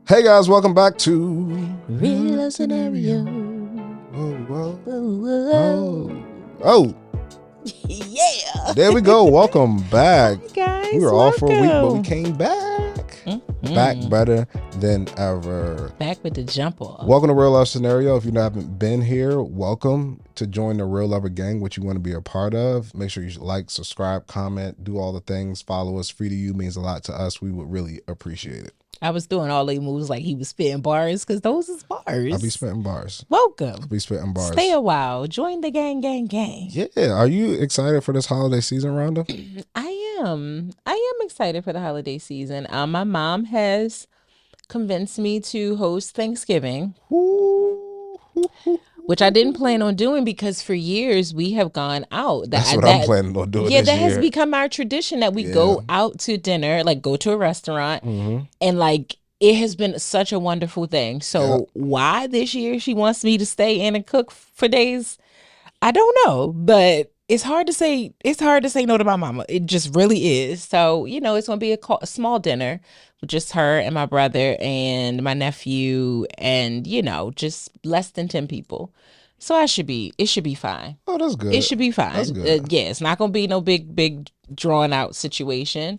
Hey guys, welcome back to Real scenario. Whoa. Whoa. Oh, Yeah. there we go. Welcome back. Hi guys, We were off for a week, but we welcome. came back. Back better than ever. Back with the jump off. Welcome to Real Love Scenario. If you haven't been here, welcome to join the Real Lover Gang, which you want to be a part of. Make sure you like, subscribe, comment, do all the things. Follow us. Free to you means a lot to us. We would really appreciate it. I was doing all these moves like he was spitting bars because those is bars. I'll be spitting bars. Welcome. I'll be spitting bars. Stay a while. Join the gang. Yeah. Are you excited for this holiday season, Rhonda? I am excited for the holiday season. My mom has convinced me to host Thanksgiving. Which I didn't plan on doing because for years we have gone out. That's what I'm planning on doing. Yeah, this that year has become our tradition that we go out to dinner, like go to a restaurant, and like it has been such a wonderful thing. So why this year she wants me to stay in and cook for days, I don't know, but it's hard to say. It's hard to say no to my mama. It just really is. So it's gonna be a small dinner with just her and my brother and my nephew, and just less than 10 people. So it should be fine. Oh, that's good. It should be fine. That's good. Yeah, it's not gonna be no big drawn out situation.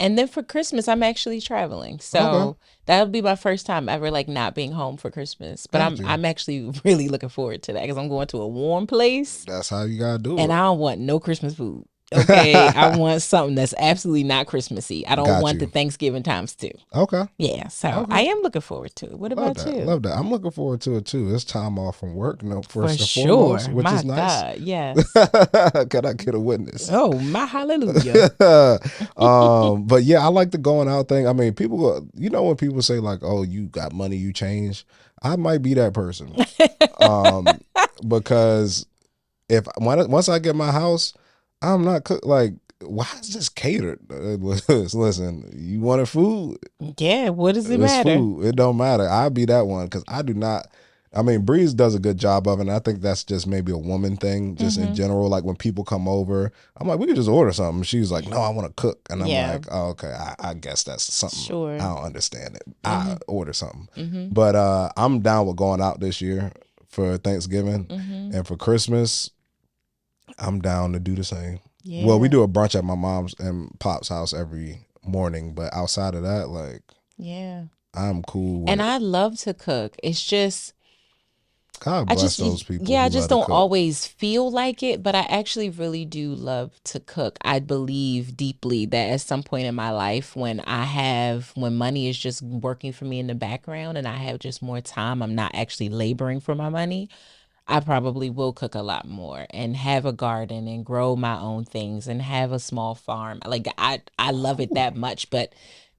And then for Christmas, I'm actually traveling. So that'll be my first time ever like not being home for Christmas. But I'm actually really looking forward to that because I'm going to a warm place. That's how you gotta do it. And I don't want no Christmas food. Okay, I want something that's absolutely not Christmassy. I don't want the Thanksgiving times too. Okay. Yeah, so I am looking forward to it. What about you? Love that. I'm looking forward to it too. It's time off from work, for sure, foremost, which my is nice. God, yes. Can I get a witness? Oh, my hallelujah. But yeah, I like the going out thing. I mean, people, when people say like, "Oh, you got money, you change," I might be that person. Because once I get my house, I'm not like, why is this catered? Listen, you wanted food? Yeah, what does it matter? Food. It don't matter. I'll be that one because I do not. I mean, Breeze does a good job of it, and I think that's just maybe a woman thing, just in general. Like when people come over, I'm like, we could just order something. She's like, no, I want to cook. And I'm like, oh, okay, I guess that's something. Sure. I don't understand it. I order something. But I'm down with going out this year for Thanksgiving. And for Christmas, I'm down to do the same. Yeah. Well, we do a brunch at my mom's and pop's house every morning, but outside of that, like, I'm cool with and I love to cook. It's just, God bless those people. Yeah, I just don't always feel like it, but I actually really do love to cook. I believe deeply that at some point in my life when money is just working for me in the background and I have just more time, I'm not actually laboring for my money, I probably will cook a lot more and have a garden and grow my own things and have a small farm. Like I love it that much, but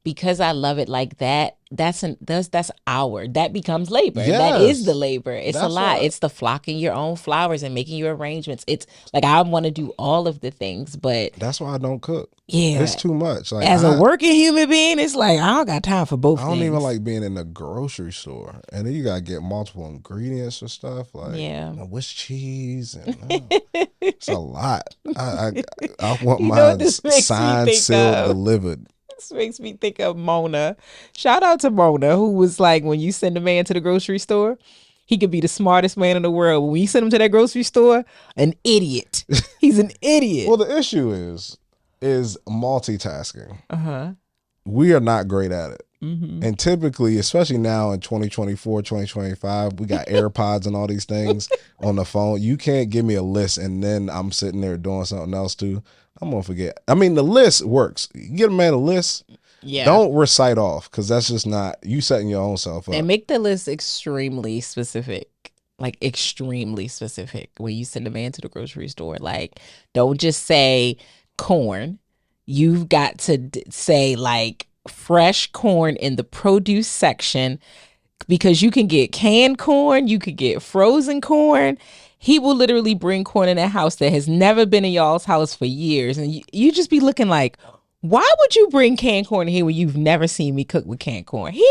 because I love it like that, that becomes labor. Yes. That is the labor. It's a lot. It's the flocking your own flowers and making your arrangements. It's like I want to do all of the things, but that's why I don't cook. Yeah, it's too much. Like as a working human being, it's like I don't got time for both. I don't even like being in the grocery store, and then you gotta get multiple ingredients for stuff. Like which cheese, and it's a lot. I want my signed, sealed, delivered. This makes me think of Mona. Shout out to Mona, who was like, when you send a man to the grocery store, he could be the smartest man in the world. When you send him to that grocery store, an idiot. He's an idiot. Well, the issue is multitasking. We are not great at it. And typically, especially now in 2024, 2025, we got AirPods and all these things on the phone. You can't give me a list and then I'm sitting there doing something else too. I'm going to forget. I mean, the list works. You get a man a list. Yeah. Don't recite off because that's just not, you setting your own self up. And make the list extremely specific. Like extremely specific when you send a man to the grocery store. Like, don't just say corn. You've got to say like fresh corn in the produce section because you can get canned corn. You could get frozen corn. He will literally bring corn in a house that has never been in y'all's house for years. And you just be looking like, why would you bring canned corn here when you've never seen me cook with canned corn? He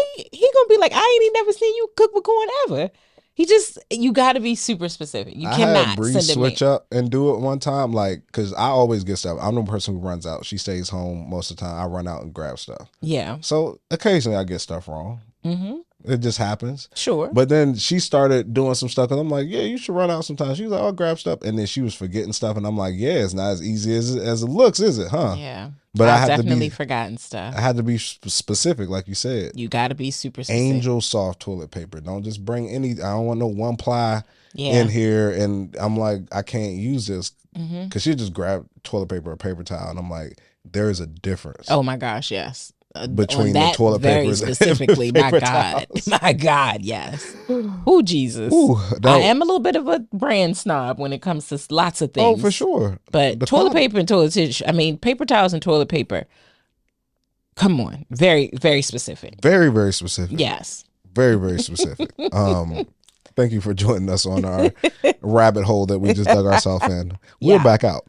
gonna be like, I ain't never seen you cook with corn ever. You got to be super specific. You I had cannot Bree send a man. switch up and do it one time, like, because I always get stuff. I'm the person who runs out. She stays home most of the time. I run out and grab stuff. Yeah. So occasionally I get stuff wrong. Mm-hmm. It just happens. Sure. But then she started doing some stuff, and I'm like, yeah, you should run out sometimes. She's like, I'll grab stuff. And then she was forgetting stuff, and I'm like, yeah, it's not as easy as it looks, is it, huh? Yeah. But I've definitely forgotten stuff. I had to be specific, like you said. You got to be super specific. Angel soft toilet paper. Don't just bring any. I don't want no one ply in here. And I'm like, I can't use this. Because she just grabbed toilet paper or paper towel. And I'm like, there is a difference. Oh my gosh, yes. Between the toilet paper specifically, my God, my God, yes. Oh Jesus, I am a little bit of a brand snob when it comes to lots of things. Oh, for sure. But toilet paper and toilet tissue, I mean, paper towels and toilet paper. Come on, very, very specific. Very, very specific. Yes, very, very specific. Thank you for joining us on our rabbit hole that we just dug ourselves in. We're back out.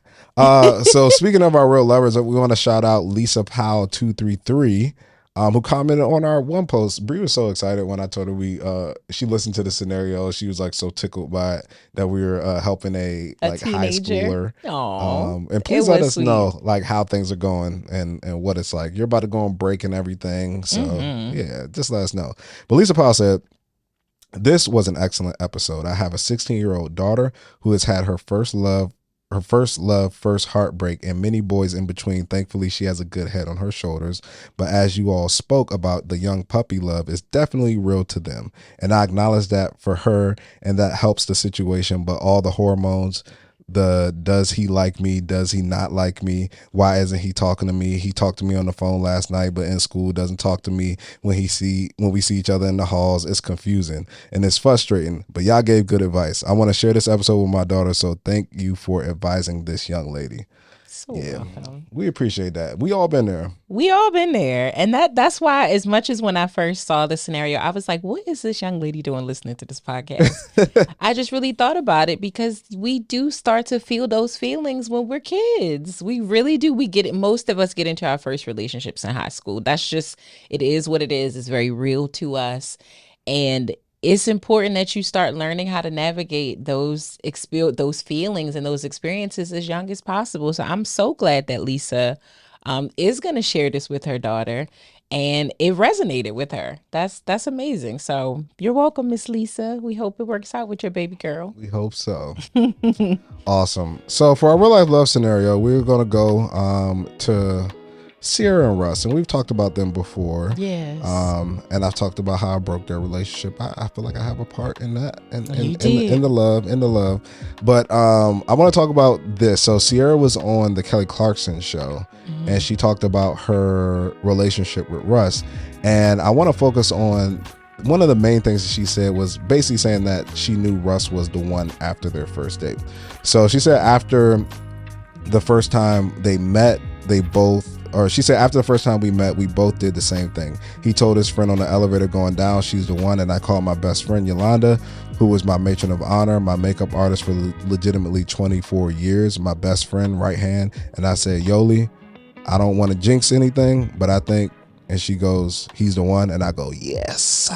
So speaking of our real lovers, we want to shout out Lisa Powell 233, who commented on our one post. Bree was so excited when I told her she listened to the scenario. She was like so tickled by it that we were helping a like teenager. High schooler. Aww. And please let us know like how things are going and what it's like. You're about to go on break and everything. So yeah, just let us know. But Lisa Powell said, this was an excellent episode. I have a 16-year-old daughter who has had her first love, first heartbreak, and many boys in between. Thankfully, she has a good head on her shoulders. But as you all spoke about, the young puppy love is definitely real to them. And I acknowledge that for her, and that helps the situation. But all the hormones, does he like me? Does he not like me? Why isn't he talking to me? He talked to me on the phone last night, but in school doesn't talk to me when we see each other in the halls. It's confusing and it's frustrating, but y'all gave good advice. I want to share this episode with my daughter, so thank you for advising this young lady. So welcome. We appreciate that. We all been there. And that's why, as much as when I first saw the scenario, I was like, what is this young lady doing listening to this podcast? I just really thought about it because we do start to feel those feelings when we're kids. We really do. We get it. Most of us get into our first relationships in high school. That's just, it is what it is. It's very real to us. And it's important that you start learning how to navigate those feelings and those experiences as young as possible. So I'm so glad that Lisa is going to share this with her daughter, and it resonated with her. That's amazing. So you're welcome, Miss Lisa. We hope it works out with your baby girl. We hope so. Awesome. So for our real life love scenario, we're going to go to Sierra and Russ, and we've talked about them before. Yes. And I've talked about how I broke their relationship. I feel like I have a part in that, and you did. in the love. But I want to talk about this. So Sierra was on the Kelly Clarkson show, and she talked about her relationship with Russ. And I want to focus on one of the main things that she said was basically saying that she knew Russ was the one after their first date. So she said after the first time they met, she said after the first time we met, we both did the same thing. He told his friend on the elevator going down, she's the one, and I called my best friend Yolanda, who was my matron of honor, my makeup artist for legitimately 24 years, my best friend, right hand, and I said, Yoli, I don't want to jinx anything, but I think, and she goes, he's the one, and I go, yes.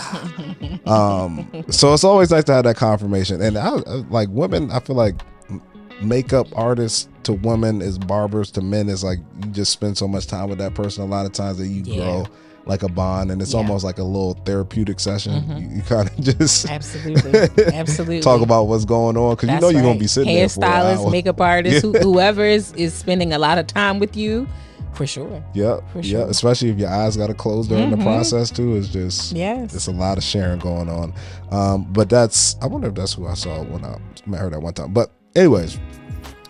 So it's always nice to have that confirmation. And I like women, I feel like makeup artists to women is barbers to men is like you just spend so much time with that person a lot of times that you grow like a bond, and it's almost like a little therapeutic session. You kind of just absolutely talk about what's going on because you know you're gonna be sitting there for an hour. Hairstylist, makeup artist, whoever is spending a lot of time with you, for sure. Yeah, especially if your eyes got to close during the process too. It's just it's a lot of sharing going on. But I wonder if that's who I saw when I met her that one time. But anyways,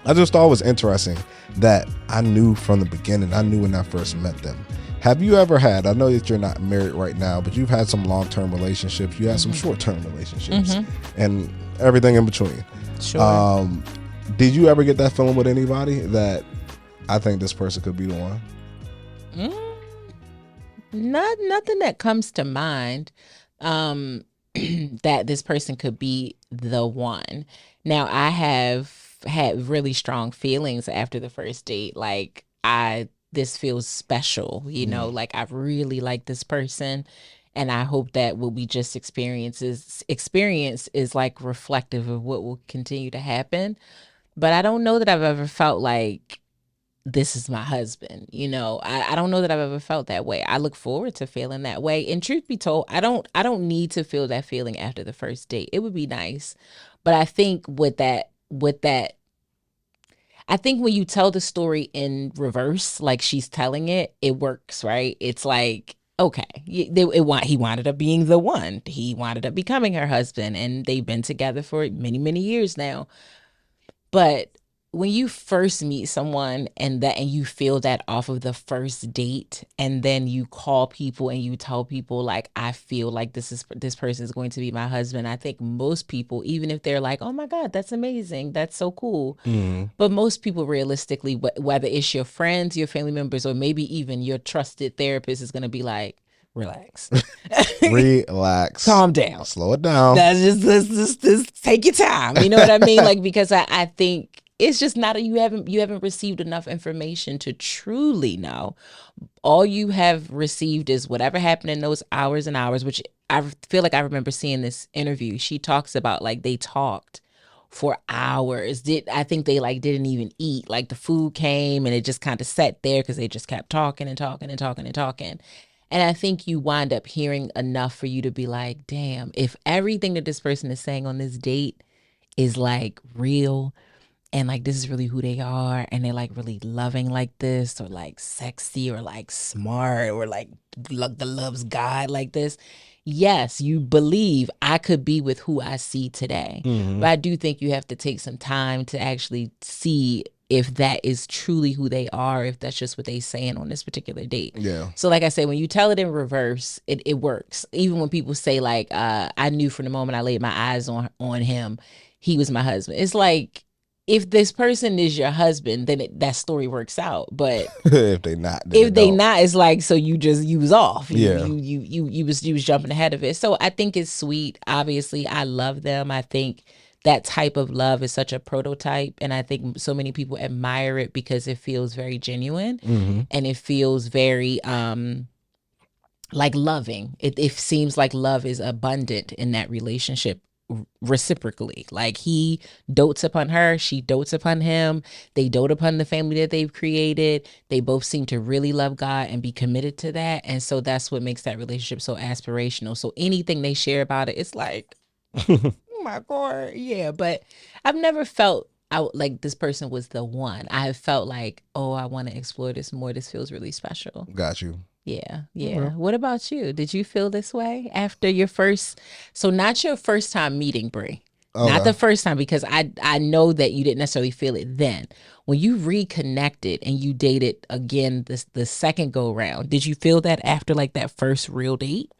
I just thought it was interesting that I knew from the beginning. I knew when I first met them. Have you ever had, I know that you're not married right now, but you've had some long-term relationships. You had some short-term relationships and everything in between. Sure. Did you ever get that feeling with anybody that I think this person could be the one? Nothing that comes to mind that this person could be the one. Now, I have had really strong feelings after the first date. Like this feels special, like I really like this person. And I hope that what we just experience is like reflective of what will continue to happen. But I don't know that I've ever felt like this is my husband. I don't know that I've ever felt that way. I look forward to feeling that way. And truth be told, I don't need to feel that feeling after the first date. It would be nice. But I think I think when you tell the story in reverse, like she's telling it, it works, right? It's like, okay, he wanted up being the one. He wanted up becoming her husband, and they've been together for many, many years now. But when you first meet someone and you feel that off of the first date, and then you call people and you tell people like, I feel like this person is going to be my husband. I think most people, even if they're like, oh my God, that's amazing, that's so cool. But most people realistically, whether it's your friends, your family members, or maybe even your trusted therapist, is going to be like, relax. Relax. Calm down. Slow it down. That's just take your time. You know what I mean? Like, because I think it's just not you haven't received enough information to truly know. All you have received is whatever happened in those hours and hours, which I feel like I remember seeing this interview. She talks about like they talked for hours. I think they like didn't even eat. Like the food came and it just kind of sat there because they just kept talking and talking and talking and talking. And I think you wind up hearing enough for you to be like, damn, if everything that this person is saying on this date is like real, and like this is really who they are, and they're like really loving like this, or like sexy, or like smart, or like the loves God like this, yes, you believe I could be with who I see today. But I do think you have to take some time to actually see if that is truly who they are, if that's just what they saying on this particular date. Yeah. So like I say, when you tell it in reverse, it works. Even when people say like, I knew from the moment I laid my eyes on him, he was my husband. It's like, if this person is your husband, then that story works out. But if they not, it's like, so you was off. Yeah. You was jumping ahead of it. So I think it's sweet. Obviously, I love them. I think that type of love is such a prototype, and I think so many people admire it because it feels very genuine, and it feels very like loving. It seems like love is abundant in that relationship reciprocally. Like he dotes upon her, she dotes upon him, they dote upon the family that they've created. They both seem to really love God and be committed to that, and so that's what makes that relationship so aspirational. So anything they share about it, it's like oh my God, yeah. But I've never felt like this person was the one. I have felt like, oh, I want to explore this more, this feels really special. Got you. Yeah. What about you? Did you feel this way after your first? So not your first time meeting Brie, not the first time, because I know that you didn't necessarily feel it then. When you reconnected and you dated again the second go round, did you feel that after like that first real date?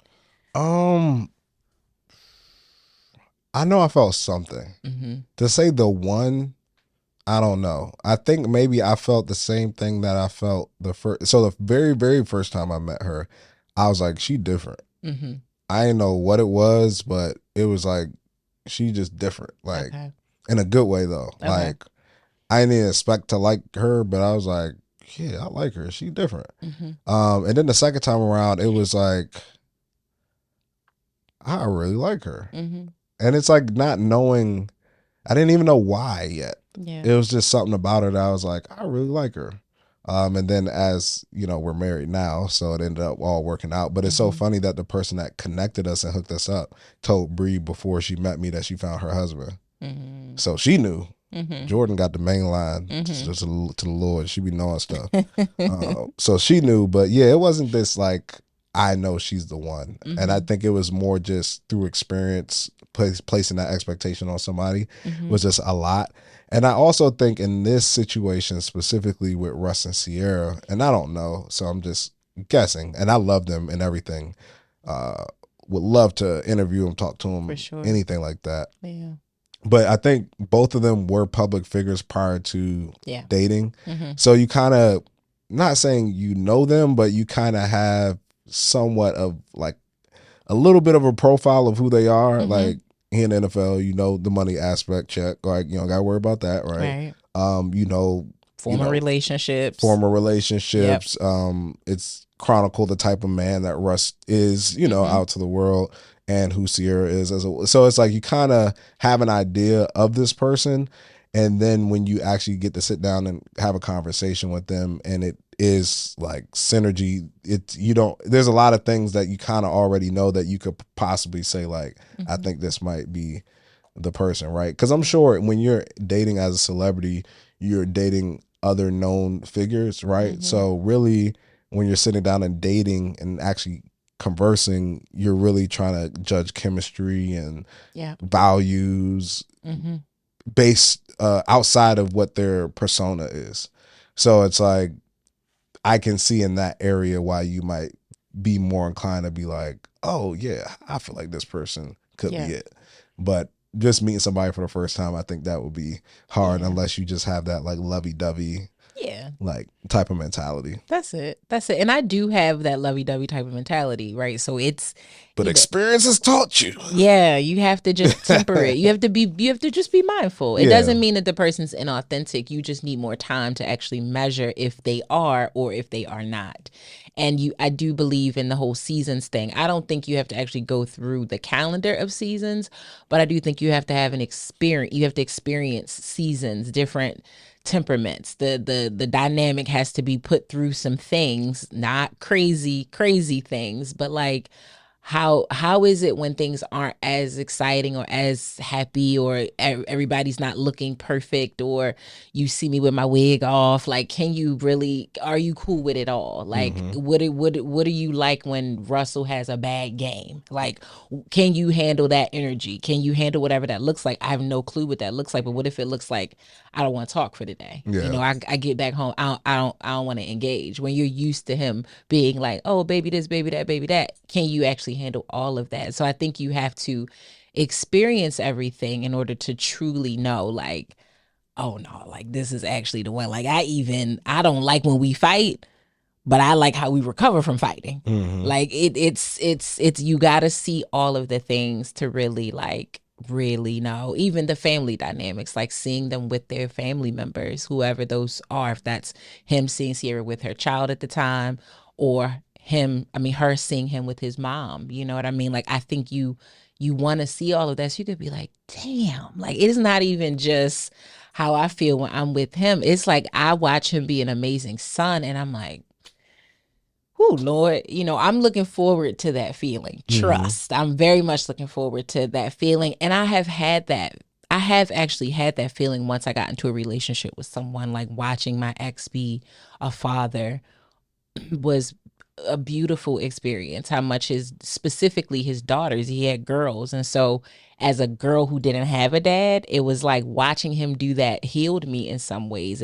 I know I felt something. To say the one, I don't know. I think maybe I felt the same thing that I felt the first. So the very, very first time I met her, I was like, she different. I didn't know what it was, but it was like, she just different. Like in a good way though. Like I didn't even expect to like her, but I was like, yeah, I like her. She different. And then the second time around, it was like, I really like her. And it's like not knowing, I didn't even know why yet. Yeah. It was just something about her that I was like, I really like her. And then as, you know, we're married now, so it ended up all working out. But it's so funny that the person that connected us and hooked us up told Bree before she met me that she found her husband. So she knew. Jordan got the main line to the Lord. She be knowing stuff. So she knew, but yeah, it wasn't this like, I know she's the one. And I think it was more just through experience, placing that expectation on somebody was just a lot. And I also think in this situation, specifically with Russ and Sierra, and I don't know, so I'm just guessing, and I love them and everything. Would love to interview them, talk to them, anything like that. Yeah. But I think both of them were public figures prior to dating. So you kind of, not saying you know them, but you kind of have somewhat of like a little bit of a profile of who they are. Like in the NFL, you know, the money aspect check, like you don't gotta worry about that, right? You know, former relationships. Yep. It's chronicle the type of man that Russ is, out to the world, and who Sierra is so it's like you kind of have an idea of this person, and then when you actually get to sit down and have a conversation with them, and it is like synergy, there's a lot of things that you kind of already know that you could possibly say like, I think this might be the person, right? Because I'm sure when you're dating as a celebrity, you're dating other known figures, right? So really, when you're sitting down and dating and actually conversing, you're really trying to judge chemistry and values based outside of what their persona is. So it's like, I can see in that area why you might be more inclined to be like, oh yeah, I feel like this person could be it. But just meeting somebody for the first time, I think that would be hard unless you just have that like lovey-dovey like type of mentality. That's it. And I do have that lovey-dovey type of mentality, right? So but experience has taught you. Yeah, you have to just temper it. You have to just be mindful. It doesn't mean that the person's inauthentic. You just need more time to actually measure if they are or if they are not. And I do believe in the whole seasons thing. I don't think you have to actually go through the calendar of seasons, but I do think you have to have an experience. You have to experience seasons, different temperaments. The dynamic has to be put through some things, not crazy things, but like, how is it when things aren't as exciting or as happy, or everybody's not looking perfect, or you see me with my wig off? Like, are you cool with it all? Like, what are you like when Russell has a bad game? Like, can you handle that energy? Can you handle whatever that looks like? I have no clue what that looks like, but what if it looks like I don't want to talk for the day? I get back home, I don't want to engage. When you're used to him being like, oh, baby this, baby that, baby that, can you actually handle all of that? So I think you have to experience everything in order to truly know, like, oh no, like this is actually the one. Like I don't like when we fight, but I like how we recover from fighting. Like it's you got to see all of the things to really know, even the family dynamics, like seeing them with their family members, whoever those are, if that's him seeing Sierra with her child at the time, or her seeing him with his mom. You know what I mean? Like, I think you want to see all of that so you could be like, damn, like it's not even just how I feel when I'm with him. It's like I watch him be an amazing son, and I'm like, oh Lord, I'm looking forward to that feeling. Trust. I'm very much looking forward to that feeling. And I have actually had that feeling once I got into a relationship with someone. Like, watching my ex be a father was a beautiful experience. How much specifically his daughters, he had girls. And so as a girl who didn't have a dad, it was like watching him do that healed me in some ways.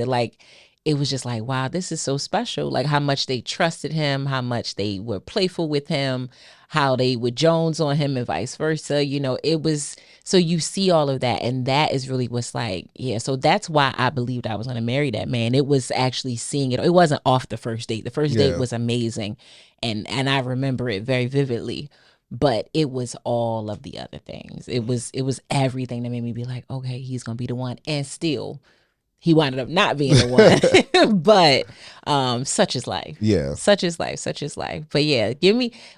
It was just like, wow, this is so special. Like, how much they trusted him, how much they were playful with him, how they would Jones on him and vice versa. It was, so you see all of that. And that is really what's like, yeah. So that's why I believed I was going to marry that man. It was actually seeing it. It wasn't off the first date. The first date was amazing. And I remember it very vividly, but it was all of the other things. It was everything that made me be like, okay, he's going to be the one. And still, he wound up not being the one. But such is life. Yeah. Such is life. But yeah,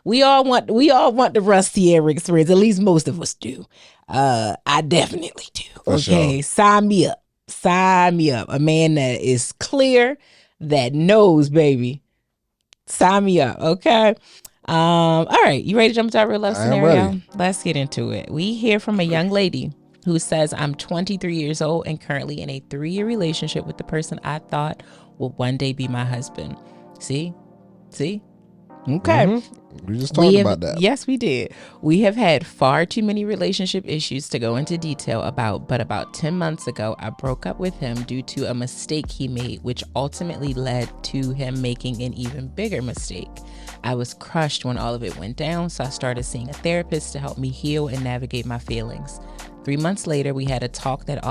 we all want the Russ Sierra experience. At least most of us do. I definitely do. For okay. Sure. Sign me up. A man that is clear, that knows, baby. Sign me up. Okay. All right. You ready to jump into our real life scenario? Ready. Let's get into it. We hear from a young lady who says, I'm 23 years old and currently in a 3-year relationship with the person I thought would one day be my husband. See? Okay. We just talked about that. Yes, we did. We have had far too many relationship issues to go into detail about, but about 10 months ago, I broke up with him due to a mistake he made, which ultimately led to him making an even bigger mistake. I was crushed when all of it went down, so I started seeing a therapist to help me heal and navigate my feelings. 3 months later, we had a talk that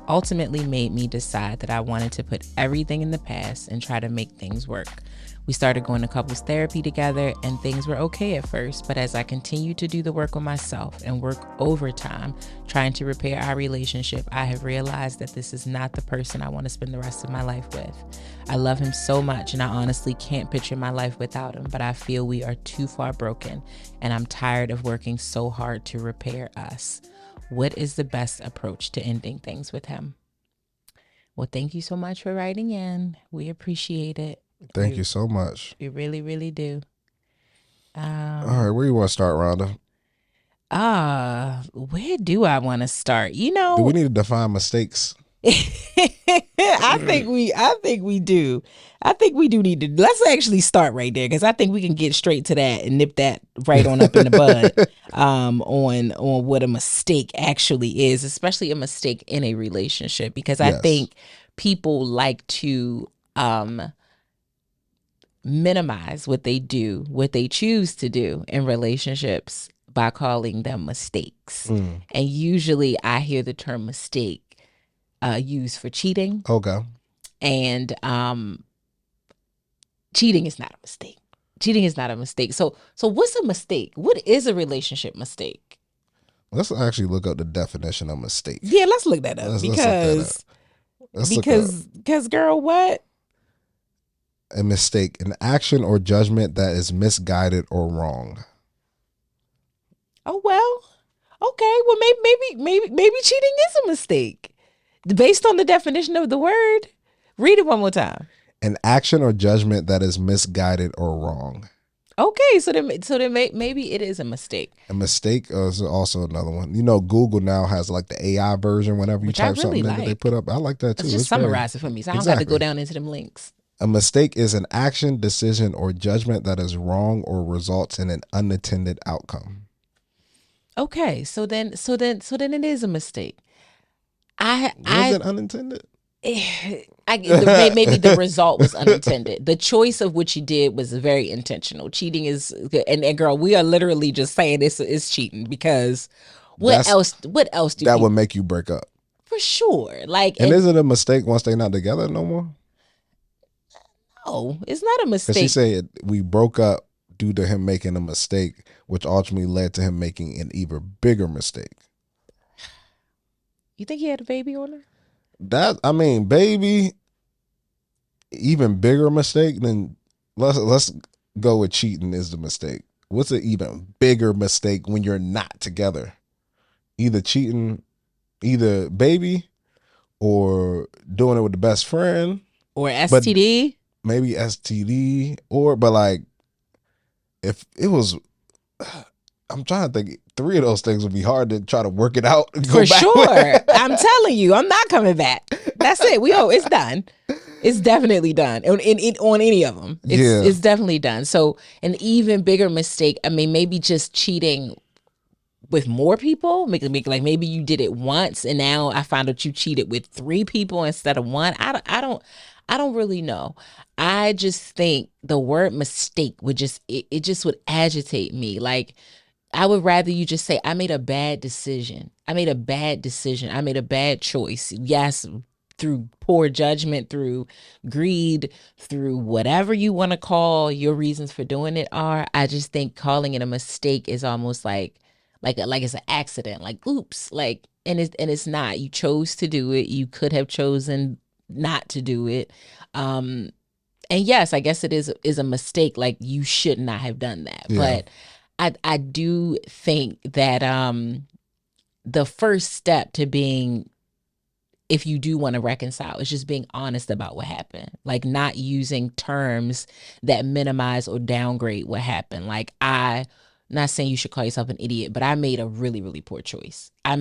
ultimately made me decide that I wanted to put everything in the past and try to make things work. We started going to couples therapy together, and things were okay at first, but as I continued to do the work on myself and work overtime trying to repair our relationship, I have realized that this is not the person I want to spend the rest of my life with. I love him so much, and I honestly can't picture my life without him, but I feel we are too far broken, and I'm tired of working so hard to repair us. What is the best approach to ending things with him? Well, thank you so much for writing in. We appreciate it. Thank you so much. We really, really do. All right, where you want to start, Rhonda? Where do I want to start? You know, do we need to define mistakes? I think we do. I think we do need to. Let's actually start right there, because I think we can get straight to that and nip that right on up in the bud. On what a mistake actually is, especially a mistake in a relationship, because I think people like to minimize what they do, what they choose to do in relationships by calling them mistakes. And usually I hear the term mistake used for cheating. Okay. And cheating is not a mistake. Cheating is not a mistake. So what's a mistake? What is a relationship mistake? Let's actually look up the definition of mistake. Yeah, let's look that up. Because girl, what? A mistake, an action or judgment that is misguided or wrong. Oh, well, okay. Well, maybe cheating is a mistake based on the definition of the word. Read it one more time. An action or judgment that is misguided or wrong. Okay, so then maybe it is a mistake. A mistake is also another one. You know, Google now has like the AI version. Whenever you type something in that they put up, I like that too. Just summarize it for me, so I don't have to go down into them links. A mistake is an action, decision, or judgment that is wrong or results in an unintended outcome. Okay, so then it is a mistake. Was it unintended? Maybe the result was unintended. The choice of what you did was very intentional. Cheating is, and girl, we are literally just saying this is cheating, because what else do that would make you break up? For sure. Like, and is it a mistake once they're not together no more? No, it's not a mistake. Because she said we broke up due to him making a mistake, which ultimately led to him making an even bigger mistake. You think he had a baby on her? Baby, even bigger mistake than let's go with cheating is the mistake. What's an even bigger mistake when you're not together? Either cheating, either baby, or doing it with the best friend, or STD. Maybe STD, but like, if it was, I'm trying to think. 3 of those things would be hard to try to work it out. For sure. I'm telling you, I'm not coming back. That's it. It's done. It's definitely done. On any of them. It's definitely done. So an even bigger mistake, maybe just cheating with more people. Like maybe you did it once and now I found out you cheated with 3 people instead of 1. I don't really know. I just think the word mistake would just would agitate me. Like, I would rather you just say, I made a bad decision. I made a bad choice. Yes, through poor judgment, through greed, through whatever you want to call your reasons for doing it are. I just think calling it a mistake is almost like it's an accident. Like, oops. Like, and it's not. You chose to do it. You could have chosen not to do it. And yes, I guess it is a mistake. Like, you should not have done that. Yeah. But I do think that the first step to being, if you do want to reconcile, is just being honest about what happened. Like, not using terms that minimize or downgrade what happened. Like, not saying you should call yourself an idiot, but I made a really, really poor choice. I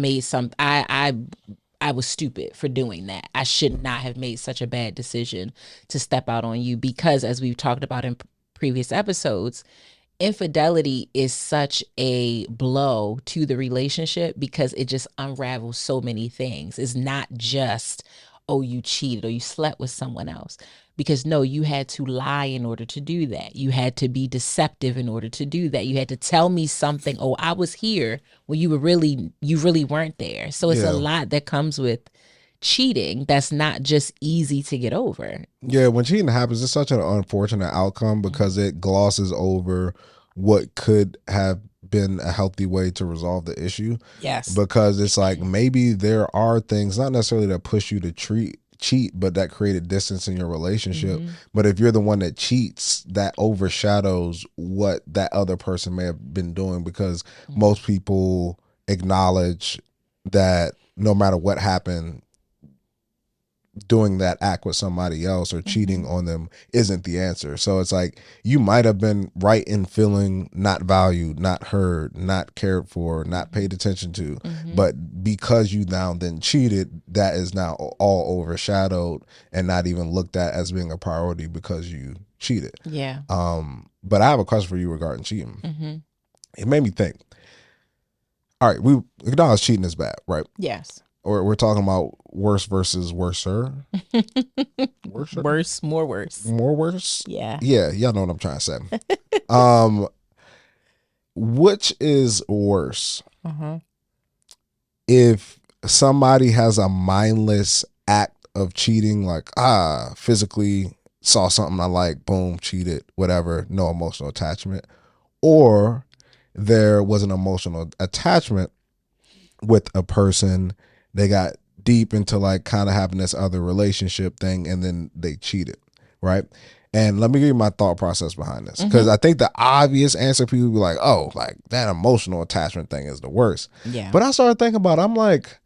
was stupid for doing that. I should not have made such a bad decision to step out on you, because as we've talked about in previous episodes, infidelity is such a blow to the relationship, because it just unravels so many things. It's not just, oh, you cheated or you slept with someone else. Because no, you had to lie in order to do that. You had to be deceptive in order to do that. You had to tell me something. Oh, I was here when you really weren't there. So it's a lot that comes with cheating that's not just easy to get over. Yeah, when cheating happens, it's such an unfortunate outcome because it glosses over what could have been a healthy way to resolve the issue. Yes. Because it's like maybe there are things, not necessarily that push you to cheat, but that created distance in your relationship. But if you're the one that cheats, that overshadows what that other person may have been doing, because most people acknowledge that no matter what happened, doing that act with somebody else or cheating on them isn't the answer. So it's like you might have been right in feeling not valued, not heard, not cared for, not paid attention to, but because you now then cheated, that is now all overshadowed and not even looked at as being a priority because you cheated. Yeah. But I have a question for you regarding cheating. It made me think. All right, we acknowledge cheating is bad, right? Yes. Or we're talking about worse versus worser. Worser? Worse, more worse. More worse? Yeah. Yeah, y'all know what I'm trying to say. Which is worse? If somebody has a mindless act of cheating, like physically saw something I like, boom, cheated, whatever, no emotional attachment, or there was an emotional attachment with a person, they got deep into like kind of having this other relationship thing, and then they cheated, right? And let me give you my thought process behind this, because I think the obvious answer, people be like, oh, like that emotional attachment thing is the worst. Yeah. But I started thinking about it, I'm like,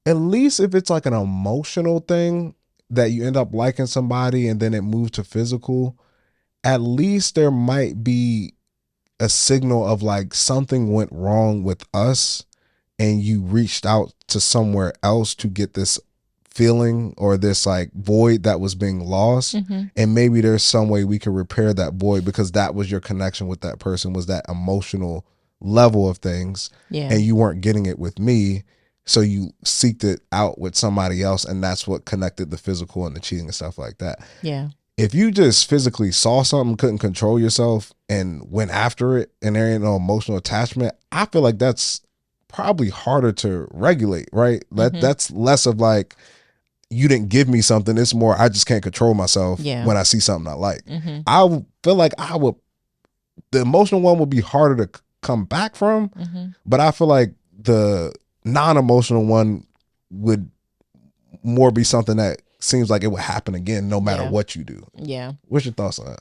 at least if it's like an emotional thing that you end up liking somebody and then it moves to physical, at least there might be a signal of like something went wrong with us and you reached out to somewhere else to get this feeling or this like void that was being lost. And maybe there's some way we can repair that void, because that was your connection with that person, was that emotional level of things. Yeah. And you weren't getting it with me. So you seeked it out with somebody else, and that's what connected the physical and the cheating and stuff like that. Yeah. If you just physically saw something, couldn't control yourself, and went after it, and there ain't no emotional attachment, I feel like that's probably harder to regulate, right? That's less of like, you didn't give me something. It's more, I just can't control myself when I see something I like. I feel like the emotional one would be harder to come back from, but I feel like the non-emotional one would more be something that seems like it would happen again no matter what you do. Yeah. What's your thoughts on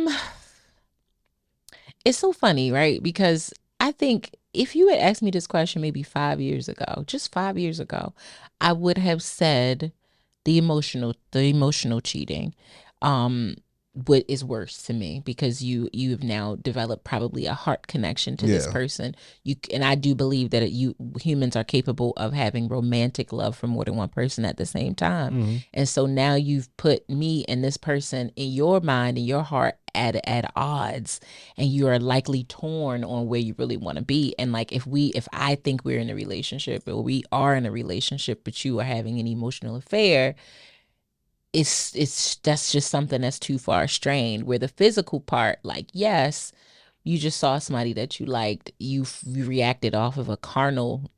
that? It's so funny, right? Because I think if you had asked me this question maybe 5 years ago, just 5 years ago, I would have said the emotional cheating what is worse to me, because you have now developed probably a heart connection to this person. And I do believe that humans are capable of having romantic love for more than one person at the same time. And so now you've put me and this person in your mind and your heart at odds, and you are likely torn on where you really want to be. And like if I think we're in a relationship, or we are in a relationship, but you are having an emotional affair, it's that's just something that's too far strained. Where the physical part, like, yes, you just saw somebody that you liked, you reacted off of a carnal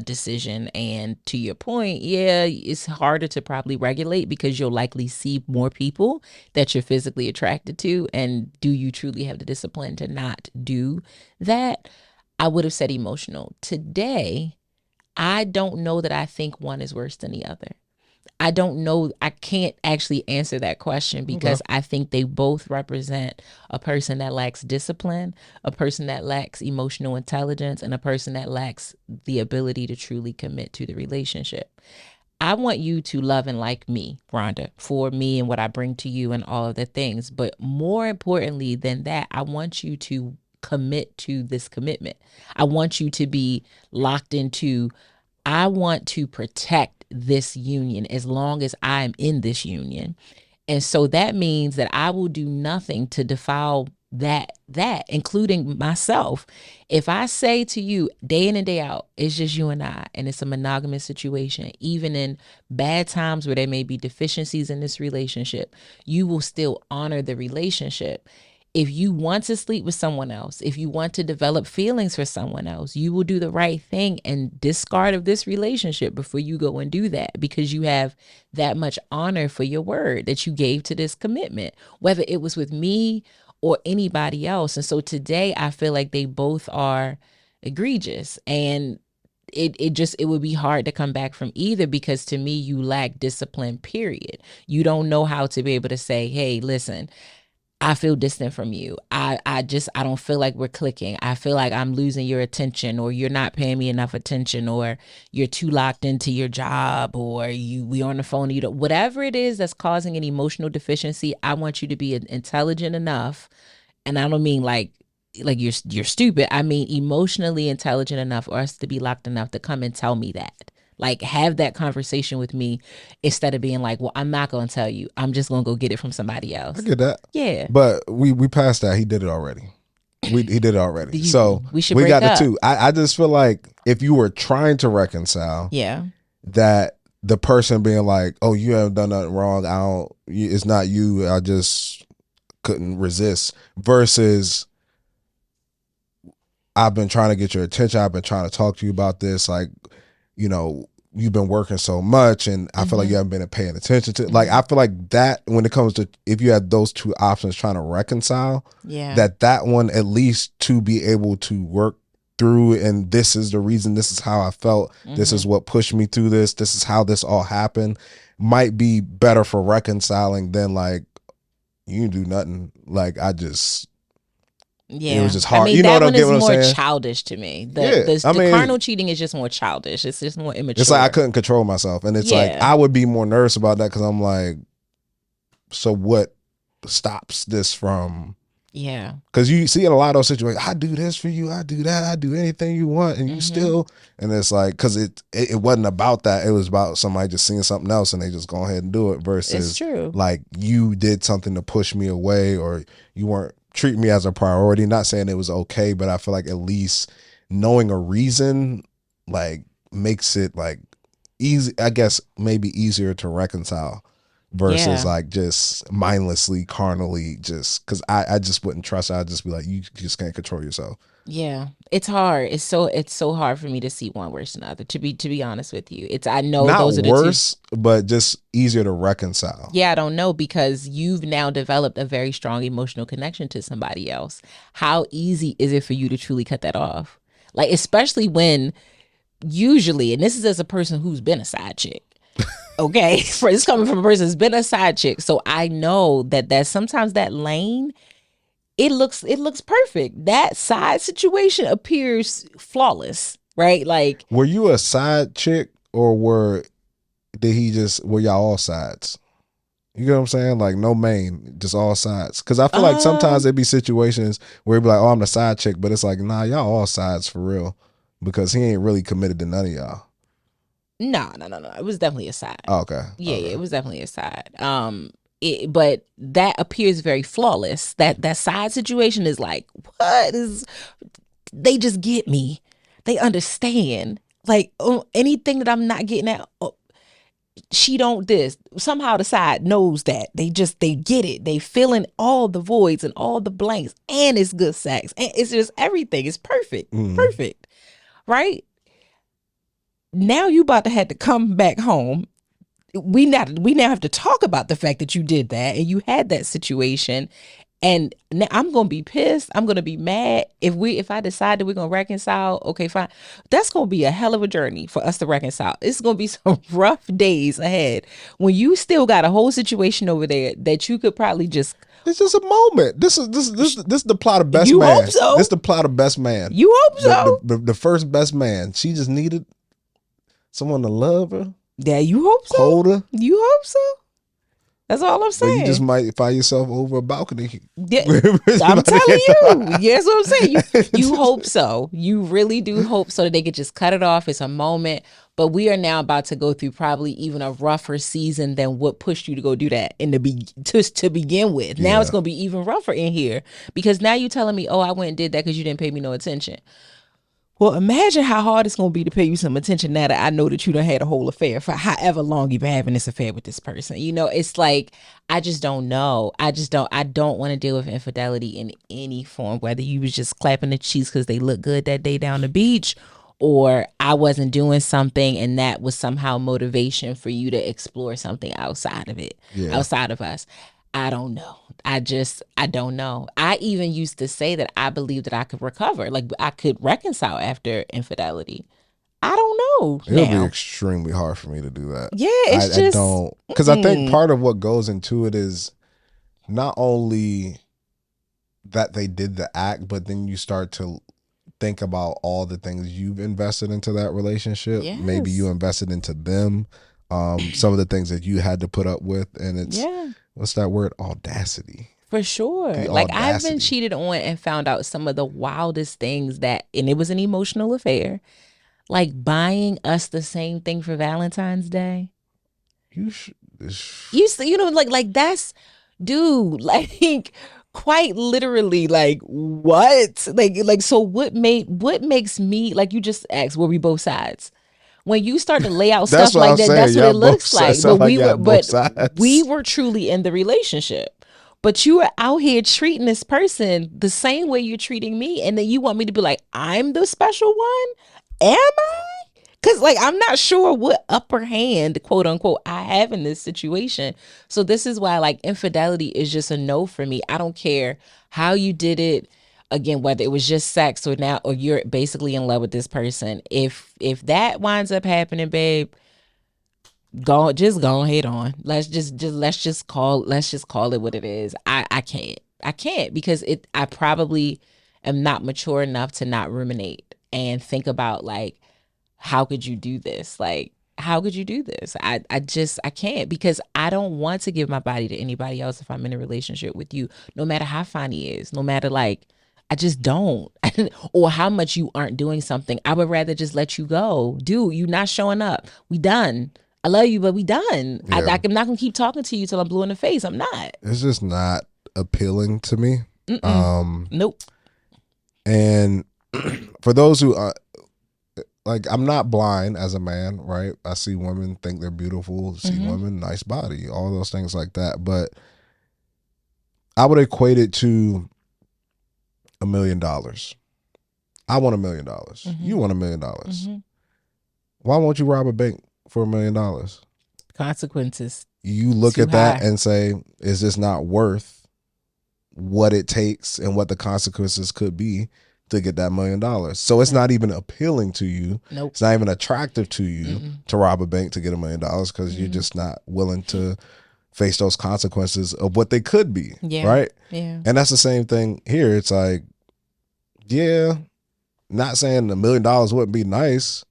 decision, and to your point, it's harder to probably regulate, because you'll likely see more people that you're physically attracted to, and do you truly have the discipline to not do that? I would have said emotional. Today, I don't know that I think one is worse than the other. I don't know. I can't actually answer that question, because I think they both represent a person that lacks discipline, a person that lacks emotional intelligence, and a person that lacks the ability to truly commit to the relationship. I want you to love and like me, Rhonda, for me and what I bring to you and all of the things. But more importantly than that, I want you to commit to this commitment. I want you to be locked into, I want to protect this union as long as I'm in this union. And so that means that I will do nothing to defile that, including myself. If I say to you day in and day out, it's just you and I, and it's a monogamous situation, even in bad times where there may be deficiencies in this relationship, you will still honor the relationship. If you want to sleep with someone else, if you want to develop feelings for someone else, you will do the right thing and discard of this relationship before you go and do that, because you have that much honor for your word that you gave to this commitment, whether it was with me or anybody else. And so today I feel like they both are egregious, and it would be hard to come back from either, because to me, you lack discipline, period. You don't know how to be able to say, hey, listen, I feel distant from you. I don't feel like we're clicking. I feel like I'm losing your attention, or you're not paying me enough attention, or you're too locked into your job, or we on the phone, whatever it is that's causing an emotional deficiency. I want you to be intelligent enough, and I don't mean like you're stupid. I mean emotionally intelligent enough, or us to be locked enough to come and tell me that. Like, have that conversation with me instead of being like, well, I'm not going to tell you. I'm just going to go get it from somebody else. I get that. Yeah. But we passed that. He did it already. He did it already. So we got the two. I just feel like if you were trying to reconcile, yeah, that the person being like, oh, you haven't done nothing wrong. It's not you. I just couldn't resist, versus I've been trying to get your attention. I've been trying to talk to you about this. Like, you know, you've been working so much, and I feel like you haven't been paying attention to. Like, I feel like that when it comes to, if you had those two options trying to reconcile, that one, at least to be able to work through, and this is the reason, this is how I felt, this is what pushed me through this is how this all happened, might be better for reconciling than like, you do nothing. Like, it was just hard. I mean, you know that what I'm one is more saying? childish to me. The carnal cheating is just more childish. It's just more immature. It's like I couldn't control myself, and it's like I would be more nervous about that, because I'm like, so what stops this from? Yeah, because you see in a lot of those situations, I do this for you, I do that, I do anything you want, and you still, and it's like, because it wasn't about that. It was about somebody just seeing something else and they just go ahead and do it. Versus, like, you did something to push me away, or you weren't treat me as a priority. Not saying it was okay, but I feel like at least knowing a reason, like, makes it like easy, I guess, maybe easier to reconcile, versus like just mindlessly, carnally, just because I just wouldn't trust it. I'd just be like, you just can't control yourself. Yeah, it's hard. It's so hard for me to see one worse than the other. To be honest with you, I know not those are worse, the two, but just easier to reconcile. Yeah, I don't know, because you've now developed a very strong emotional connection to somebody else. How easy is it for you to truly cut that off? Like, especially when usually, and this is as a person who's been a side chick. Okay, it's coming from a person who's been a side chick, so I know that sometimes that lane, it looks perfect. That side situation appears flawless, right? Like, were you a side chick, or were y'all all sides? You know what I'm saying? Like, no main, just all sides. Because I feel like sometimes there'd be situations where it'd be like, oh, I'm the side chick, but it's like, nah, y'all all sides for real, because he ain't really committed to none of y'all. No. It was definitely a side. Oh, okay. Yeah, it was definitely a side. But that appears very flawless. That side situation is like, what is? They just get me. They understand. Like, anything that I'm not getting at, she don't this. Somehow the side knows that. They get it. They fill in all the voids and all the blanks, and it's good sex, and it's just everything. It's perfect, perfect, right? Now you about to have to come back home. We now have to talk about the fact that you did that and you had that situation. And now I'm gonna be pissed. I'm gonna be mad if I decide that we're gonna reconcile. Okay, fine. That's gonna be a hell of a journey for us to reconcile. It's gonna be some rough days ahead when you still got a whole situation over there that you could probably just. It's just a moment. This is the plot of Best Man. You hope so. This is the plot of Best Man. You hope so. The first Best Man. She just needed someone to love her. Yeah, you hope so. Hold her. You hope so. That's all I'm saying. But you just might find yourself over a balcony. Yeah, I'm telling you. Yes, what I'm saying. You hope so. You really do hope so that they could just cut it off. It's a moment. But we are now about to go through probably even a rougher season than what pushed you to go do that to begin with. Now it's going to be even rougher in here, because now you're telling me, oh, I went and did that because you didn't pay me no attention. Well, imagine how hard it's going to be to pay you some attention now that I know that you done had a whole affair for however long you've been having this affair with this person. You know, it's like, I just don't know. I don't want to deal with infidelity in any form, whether you was just clapping the cheeks because they look good that day down the beach, or I wasn't doing something and that was somehow motivation for you to explore something outside of it, outside of us. I don't know. I don't know. I even used to say that I believe that I could recover, like I could reconcile after infidelity. I don't know It'll be now. extremely hard for me to do that. Yeah, it's just, I don't, because I think part of what goes into it is not only that they did the act, but then you start to think about all the things you've invested into that relationship. Yes. Maybe you invested into them, some of the things that you had to put up with, and it's what's that word? Audacity. For sure. Like I've been cheated on and found out some of the wildest things that, and it was an emotional affair, like buying us the same thing for Valentine's Day. You know, like that's, dude, like quite literally, like what? Like so what makes me, like you just asked, were we both sides? When you start to lay out stuff like that, that's what it looks like. But we were truly in the relationship. But you are out here treating this person the same way you're treating me, and then you want me to be like, I'm the special one? Am I? Because, like, I'm not sure what upper hand, quote unquote, I have in this situation. So this is why, like, infidelity is just a no for me. I don't care how you did it. Again, whether it was just sex or now, or you're basically in love with this person. If that winds up happening, babe, go ahead on. Let's just call it what it is. I can't because I probably am not mature enough to not ruminate and think about, like, how could you do this? Like, how could you do this? I can't, because I don't want to give my body to anybody else if I'm in a relationship with you, no matter how fine he is, no matter, like, I just don't. Or how much you aren't doing something. I would rather just let you go. Dude, you not showing up. We done. I love you, but we done. Yeah. I'm not going to keep talking to you till I'm blue in the face. I'm not. It's just not appealing to me. Nope. And for those who like, I'm not blind as a man, right? I see women, think they're beautiful, see women, nice body, all those things like that. But I would equate it to $1 million. I want $1 million. You want $1 million. Why won't you rob a bank for $1 million? Consequences. You look at that and say, is this not worth what it takes and what the consequences could be to get that $1 million? So it's not even appealing to you. Nope. It's not even attractive to you to rob a bank to get $1 million, because you're just not willing to face those consequences of what they could be. Yeah. Right? Yeah. And that's the same thing here. It's like, yeah, not saying $1 million wouldn't be nice,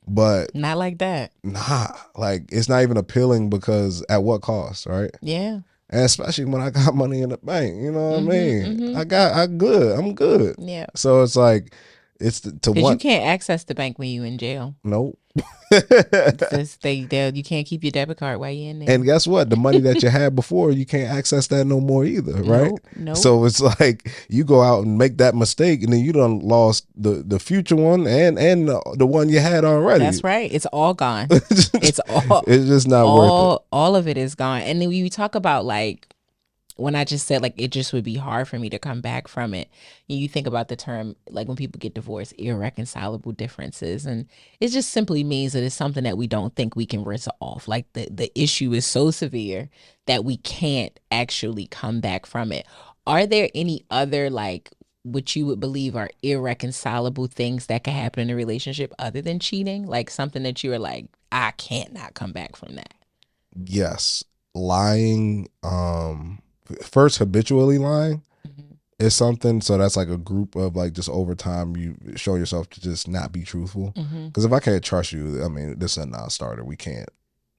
but not like that. Nah, like, it's not even appealing, because at what cost, right? Yeah. And especially when I got money in the bank, you know what I mean? I'm good. Yeah. So it's like, it's because you can't access the bank when you in jail. Nope. You can't keep your debit card while you're in there. And guess what? The money that you had before, you can't access that no more either, right? Nope. So it's like, you go out and make that mistake, and then you done lost the future one and the one you had already. That's right. It's all gone. It's just not worth it. All of it is gone. And then when you talk about, like, when I just said, like, it just would be hard for me to come back from it, you think about the term, like, when people get divorced, irreconcilable differences, and it just simply means that it's something that we don't think we can resolve. Like, the issue is so severe that we can't actually come back from it. Are there any other, like, what you would believe are irreconcilable things that can happen in a relationship other than cheating? Like, something that you're like, I can't not come back from that. Yes. Lying, first, habitually lying is something. So that's like a group of, like, just over time you show yourself to just not be truthful. Because if I can't trust you, I mean, this is a non-starter. We can't.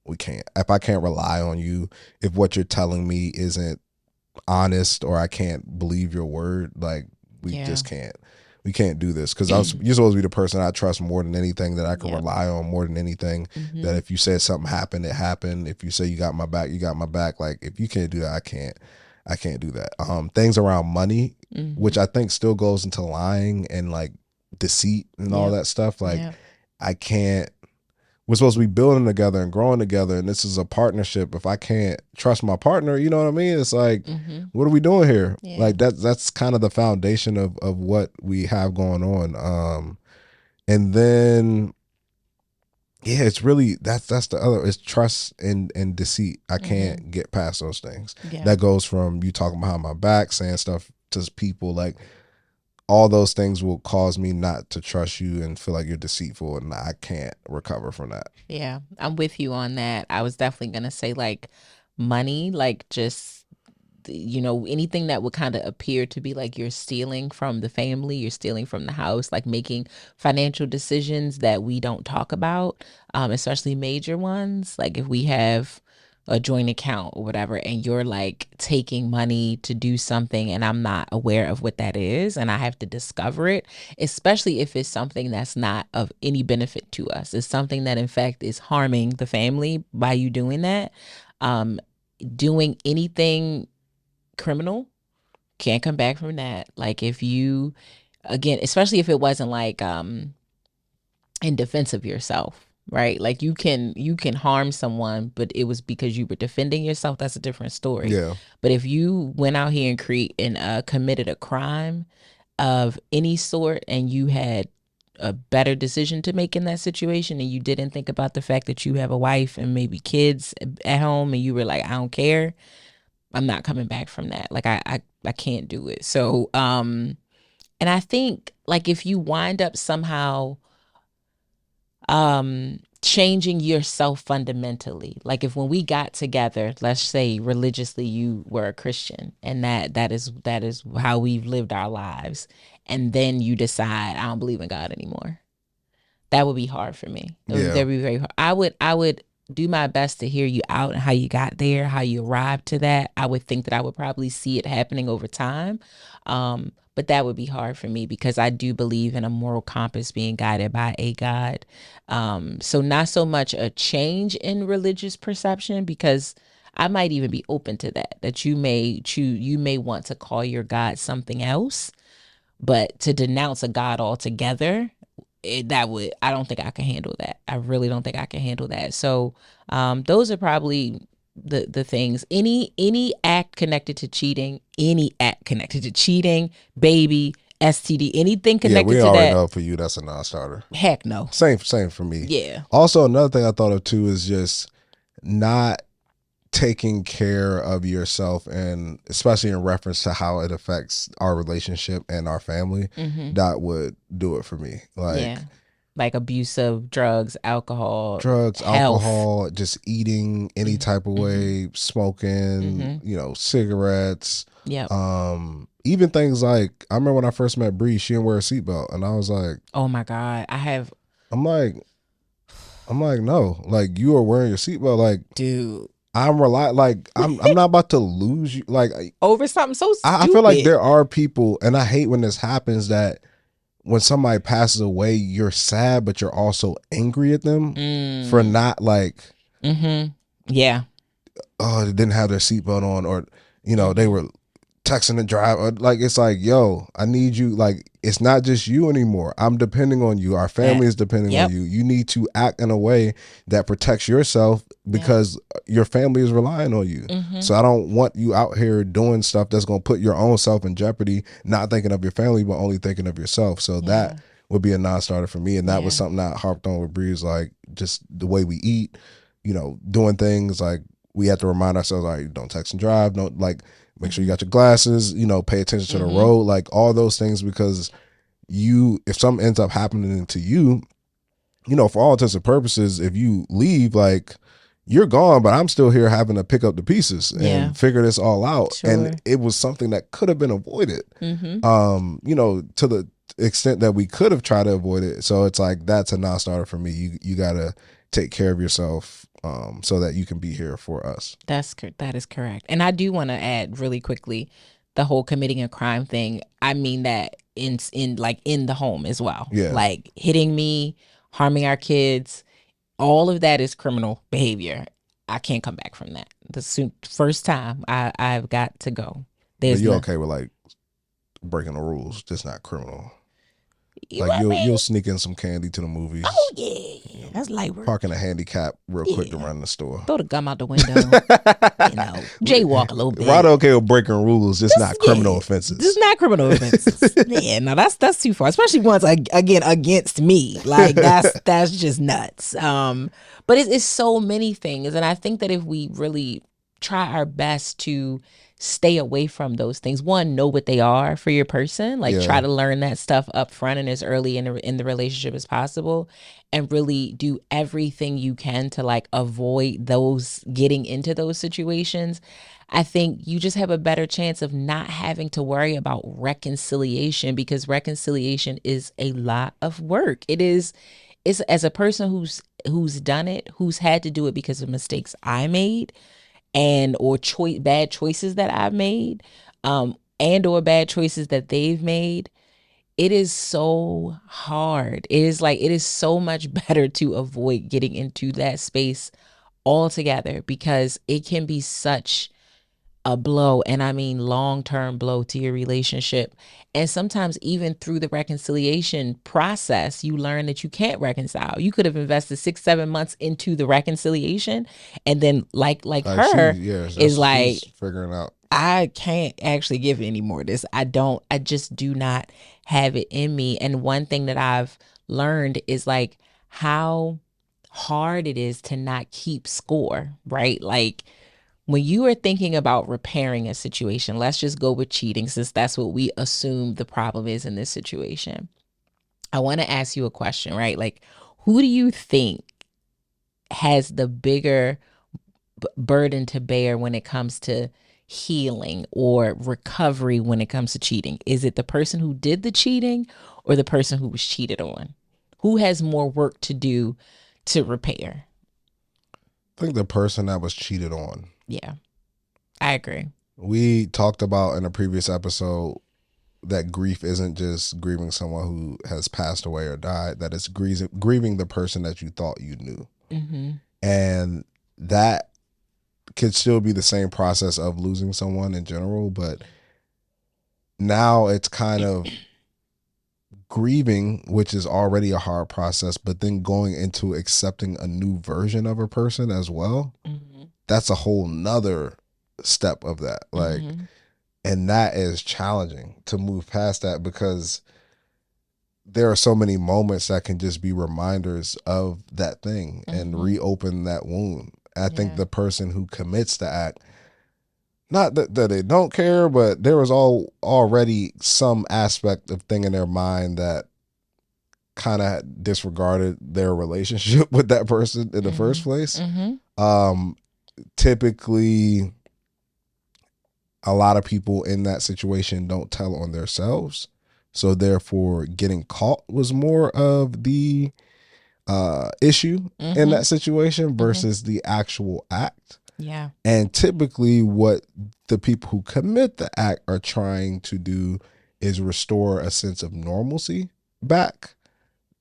If I can't rely on you, if what you're telling me isn't honest, or I can't believe your word, like, we just can't. We can't do this, because you're supposed to be the person I trust more than anything, that I can rely on more than anything. That if you said something happened, it happened. If you say you got my back, you got my back. Like, if you can't do that, I can't do that. Things around money, which I think still goes into lying and, like, deceit and all that stuff. Like Yeah. I can't. We're supposed to be building together and growing together, and this is a partnership. If I can't trust my partner, you know what I mean? It's like, what are we doing here? Yeah. Like that's kind of the foundation of what we have going on. And then yeah, it's really that's the other, it's trust and deceit. I can't get past those things. Yeah. That goes from you talking behind my back, saying stuff to people, like all those things will cause me not to trust you and feel like you're deceitful, and I can't recover from that. Yeah, I'm with you on that. I was definitely gonna say like money, like just anything that would kind of appear to be like you're stealing from the family, you're stealing from the house, like making financial decisions that we don't talk about, especially major ones. Like if we have a joint account or whatever, and you're like taking money to do something and I'm not aware of what that is and I have to discover it, especially if it's something that's not of any benefit to us. It's something that in fact is harming the family by you doing that. Doing anything criminal, can't come back from that. Like if you, again, especially if it wasn't like in defense of yourself, right? Like you can harm someone, but it was because you were defending yourself. That's a different story. Yeah. But if you went out here and committed a crime of any sort, and you had a better decision to make in that situation, and you didn't think about the fact that you have a wife and maybe kids at home, and you were like, I don't care, I'm not coming back from that. Like I can't do it. So and I think like if you wind up somehow changing yourself fundamentally, like if when we got together, let's say religiously you were a Christian, and that is how we've lived our lives, and then you decide I don't believe in God anymore, that would be hard for me. That would be very hard. I would do my best to hear you out and how you got there, how you arrived to that. I would think that I would probably see it happening over time. But that would be hard for me because I do believe in a moral compass being guided by a God. So not so much a change in religious perception, because I might even be open to that you may want to call your God something else, but to denounce a God altogether, I don't think I can handle that. I really don't think I can handle that. So those are probably the things. Any act connected to cheating, baby, STD, anything connected we to already that. know for you that's a non-starter. Heck no. Same for me. Yeah. Also, another thing I thought of too is just not taking care of yourself, and especially in reference to how it affects our relationship and our family. That would do it for me. Like abusive drugs, alcohol, just eating any type of way, smoking, cigarettes. Yeah. Even things like, I remember when I first met Bree, she didn't wear a seatbelt, and I was like, oh my God, I'm like, no, like you are wearing your seatbelt, like, dude. I'm not about to lose you, like over something so stupid. I feel like there are people, and I hate when this happens, that when somebody passes away, you're sad, but you're also angry at them for not like, yeah, oh, they didn't have their seatbelt on, or they were texting the driver. Like, it's like, yo, I need you. Like, it's not just you anymore. I'm depending on you. Our family is depending on you. You need to act in a way that protects yourself, because your family is relying on you. So I don't want you out here doing stuff that's going to put your own self in jeopardy, not thinking of your family, but only thinking of yourself. So that would be a non-starter for me. And that was something I harped on with Breeze, like just the way we eat, doing things like we have to remind ourselves, like, don't text and drive. Don't, like, make sure you got your glasses, pay attention to the road, like all those things, because if something ends up happening to you, for all intents and purposes, if you leave, like, you're gone, but I'm still here having to pick up the pieces and figure this all out. Sure. And it was something that could have been avoided, to the extent that we could have tried to avoid it. So it's like, that's a non-starter for me. You got to take care of yourself, so that you can be here for us. That is correct. And I do want to add really quickly, the whole committing a crime thing. I mean that in the home as well. Yeah. Like hitting me, harming our kids, all of that is criminal behavior. I can't come back from that. First time I've got to go. But you're okay with like breaking the rules, just not criminal. You know Like what I mean? you'll sneak in some candy to the Oh movies. yeah, that's light work. Parking a handicap real quick to Yeah, run the store. throw the gum out the window. Jaywalk a little bit. Rhonda okay with breaking rules, just not criminal This is offenses. not criminal offenses. Yeah, no, that's too far. Especially once again against me. Like that's just nuts. But it's so many things, and I think that if we really try our best to stay away from those things, one, know what they are for your person. Like try Yeah. to learn that stuff up front and as early in the relationship as possible, and really do everything you can to like avoid those getting into those situations. I think you just have a better chance of not having to worry about reconciliation, because reconciliation is a lot of work. It's as a person who's done it, who's had to do it because of mistakes I made and or bad choices that I've made, and or bad choices that they've made. It is so hard. It is so much better to avoid getting into that space altogether, because it can be such a blow, and I mean long-term blow to your relationship. And sometimes even through the reconciliation process, you learn that you can't reconcile. You could have invested 6-7 months into the reconciliation, and then like her is like, she's figuring out. I can't actually give any more of this. I just do not have it in me. And one thing that I've learned is like how hard it is to not keep score, right? Like when you are thinking about repairing a situation, let's just go with cheating since that's what we assume the problem is in this situation. I want to ask you a question, right? Like, who do you think has the bigger burden to bear when it comes to healing or recovery when it comes to cheating? Is it the person who did the cheating or the person who was cheated on? Who has more work to do to repair? I think the person that was cheated on. Yeah, I agree. We talked about in a previous episode that grief isn't just grieving someone who has passed away or died, that it's grieving the person that you thought you knew. Mm-hmm. And that could still be the same process of losing someone in general, but now it's kind of grieving, which is already a hard process, but then going into accepting a new version of a person as well. Mm-hmm. That's a whole nother step of that. Like, mm-hmm. And that is challenging to move past that, because there are so many moments that can just be reminders of that thing, mm-hmm. and reopen that wound. I think the person who commits the act, not that they don't care, but there was already some aspect of thing in their mind that kind of disregarded their relationship with that person in the mm-hmm. first place. Mm-hmm. Typically, a lot of people in that situation don't tell on themselves. So therefore, getting caught was more of the issue mm-hmm. in that situation versus mm-hmm. the actual act. Yeah. And typically what the people who commit the act are trying to do is restore a sense of normalcy back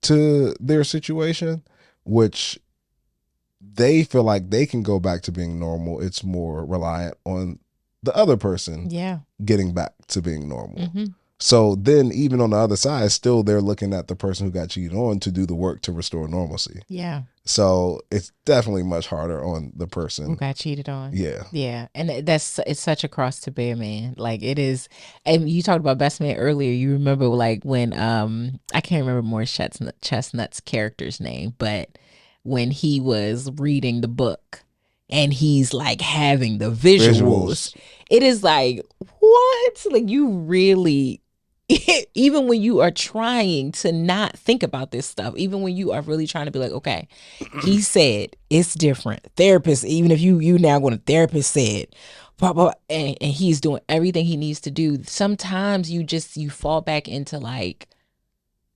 to their situation, which they feel like they can go back to being normal. It's more reliant on the other person getting back to being normal. Mm-hmm. So then even on the other side, still they're looking at the person who got cheated on to do the work to restore normalcy. Yeah. So it's definitely much harder on the person who got cheated on. Yeah. Yeah. And it's such a cross to bear, man. Like it is. And you talked about Best Man earlier. You remember like when, I can't remember Morris Chestnut's character's name, but when he was reading the book and he's like having the visuals. It is like, what? Like you really, even when you are trying to not think about this stuff, even when you are really trying to be like, okay, he said it's different. Therapist, even if you now going to therapist said, and he's doing everything he needs to do. Sometimes you fall back into like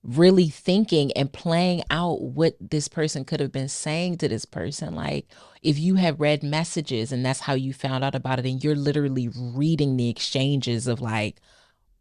really thinking and playing out what this person could have been saying to this person. Like if you have read messages and that's how you found out about it, and you're literally reading the exchanges of like,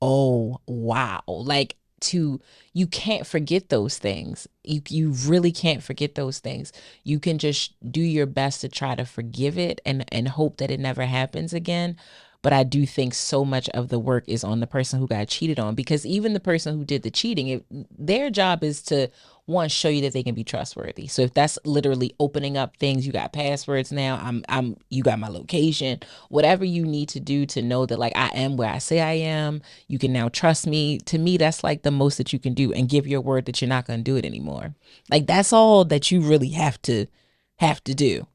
oh wow, like you can't forget those things. You really can't forget those things. You can just do your best to try to forgive it and hope that it never happens again. But I do think so much of the work is on the person who got cheated on, because even the person who did the cheating, their job is to, one, show you that they can be trustworthy. So if that's literally opening up things, you got passwords now, you got my location, whatever you need to do to know that like I am where I say I am, you can now trust me. To me, that's like the most that you can do, and give your word that you're not going to do it anymore. Like that's all that you really have to do.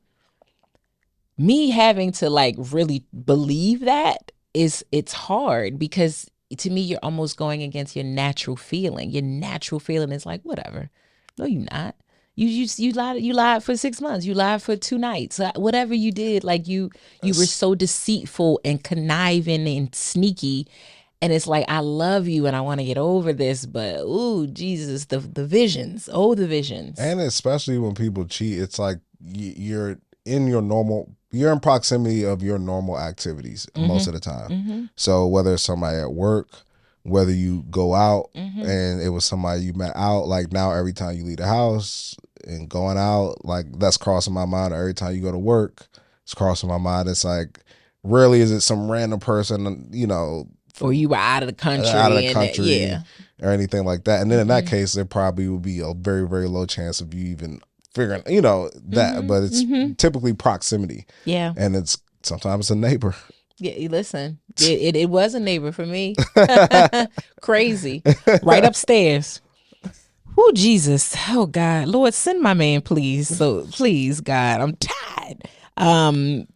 Me having to like really believe that it's hard, because to me you're almost going against your natural feeling. Your natural feeling is like, whatever. No, you're not. You lied for 6 months. You lied for 2 nights. Whatever you did, like you were so deceitful and conniving and sneaky. And it's like, I love you and I want to get over this, but ooh, Jesus, the visions. Oh, the visions. And especially when people cheat, it's like you're in proximity of your normal activities most of the time. So whether it's somebody at work, whether you go out and it was somebody you met out, like now every time you leave the house and going out, like that's crossing my mind. Or every time you go to work, it's crossing my mind. It's like, rarely is it some random person, or you were out of the country, yeah, or anything like that. And then in that case, there probably would be a very, very low chance of you even figuring, that. But it's typically proximity. Yeah. And it's sometimes a neighbor. Yeah, listen, it was a neighbor for me. Crazy. Right upstairs. Oh, Jesus. Oh, God. Lord, send my man, please. So, please, God, I'm tired.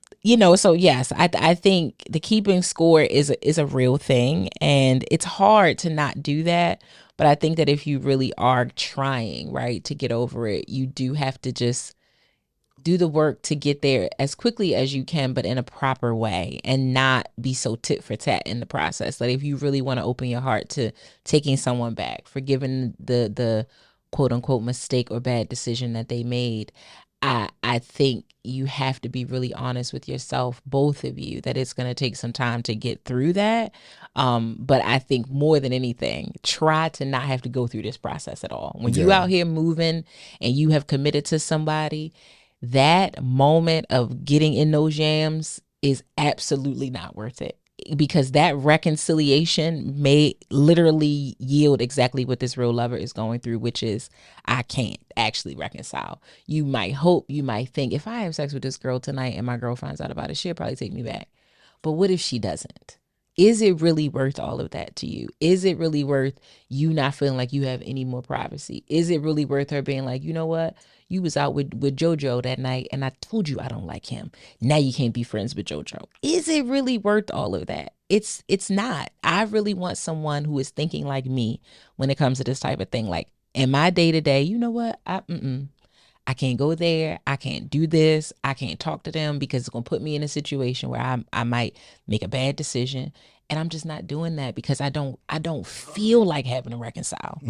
So yes, I think the keeping score is a real thing, and it's hard to not do that. But I think that if you really are trying, right, to get over it, you do have to just do the work to get there as quickly as you can, but in a proper way, and not be so tit for tat in the process. Like if you really want to open your heart to taking someone back, forgiving the quote unquote mistake or bad decision that they made, I think you have to be really honest with yourself, both of you, that it's going to take some time to get through that. But I think more than anything, try to not have to go through this process at all. When you out here moving and you have committed to somebody, that moment of getting in those jams is absolutely not worth it, because that reconciliation may literally yield exactly what this real lover is going through, which is, I can't actually reconcile. You might hope, you might think, if I have sex with this girl tonight and my girl finds out about it, she'll probably take me back. But what if she doesn't? Is it really worth all of that to you? Is it really worth you not feeling like you have any more privacy? Is it really worth her being like, you know what? You was out with JoJo that night and I told you I don't like him. Now you can't be friends with JoJo. Is it really worth all of that? It's not. I really want someone who is thinking like me when it comes to this type of thing. Like in my day to day, you know what? I can't go there. I can't do this. I can't talk to them because it's going to put me in a situation where I might make a bad decision. And I'm just not doing that because I don't feel like having to reconcile.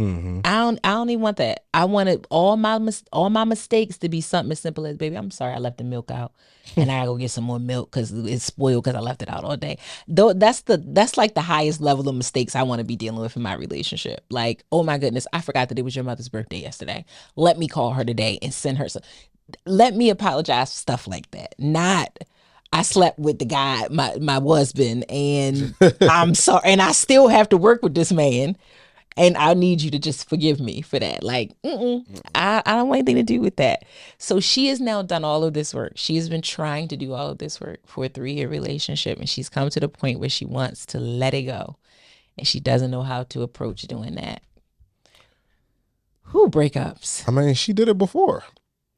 I don't even want that. I wanted all my mistakes to be something as simple as, baby, I'm sorry I left the milk out, and I gotta go get some more milk because it's spoiled because I left it out all day. Though that's like the highest level of mistakes I want to be dealing with in my relationship. Like, oh my goodness, I forgot that it was your mother's birthday yesterday. Let me call her today and send her some. Let me apologize for stuff like that. Not, I slept with the guy, my husband, and I'm sorry, and I still have to work with this man, and I need you to just forgive me for that. Like, I don't want anything to do with that. So she has now done all of this work. She has been trying to do all of this work for a 3-year relationship, and she's come to the point where she wants to let it go, and she doesn't know how to approach doing that. Who breakups? I mean, she did it before.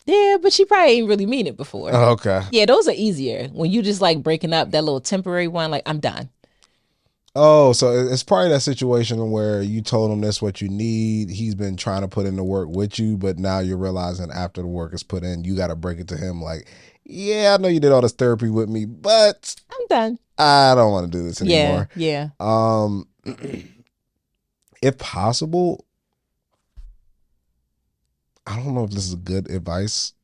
Yeah, but she probably ain't really mean it before. Oh, okay. Yeah, those are easier. When you just like breaking up, that little temporary one, like, I'm done. Oh, so it's probably that situation where you told him that's what you need. He's been trying to put in the work with you, but now you're realizing after the work is put in, you got to break it to him like, yeah, I know you did all this therapy with me, but I'm done. I don't want to do this anymore. Yeah. If possible, I don't know if this is good advice.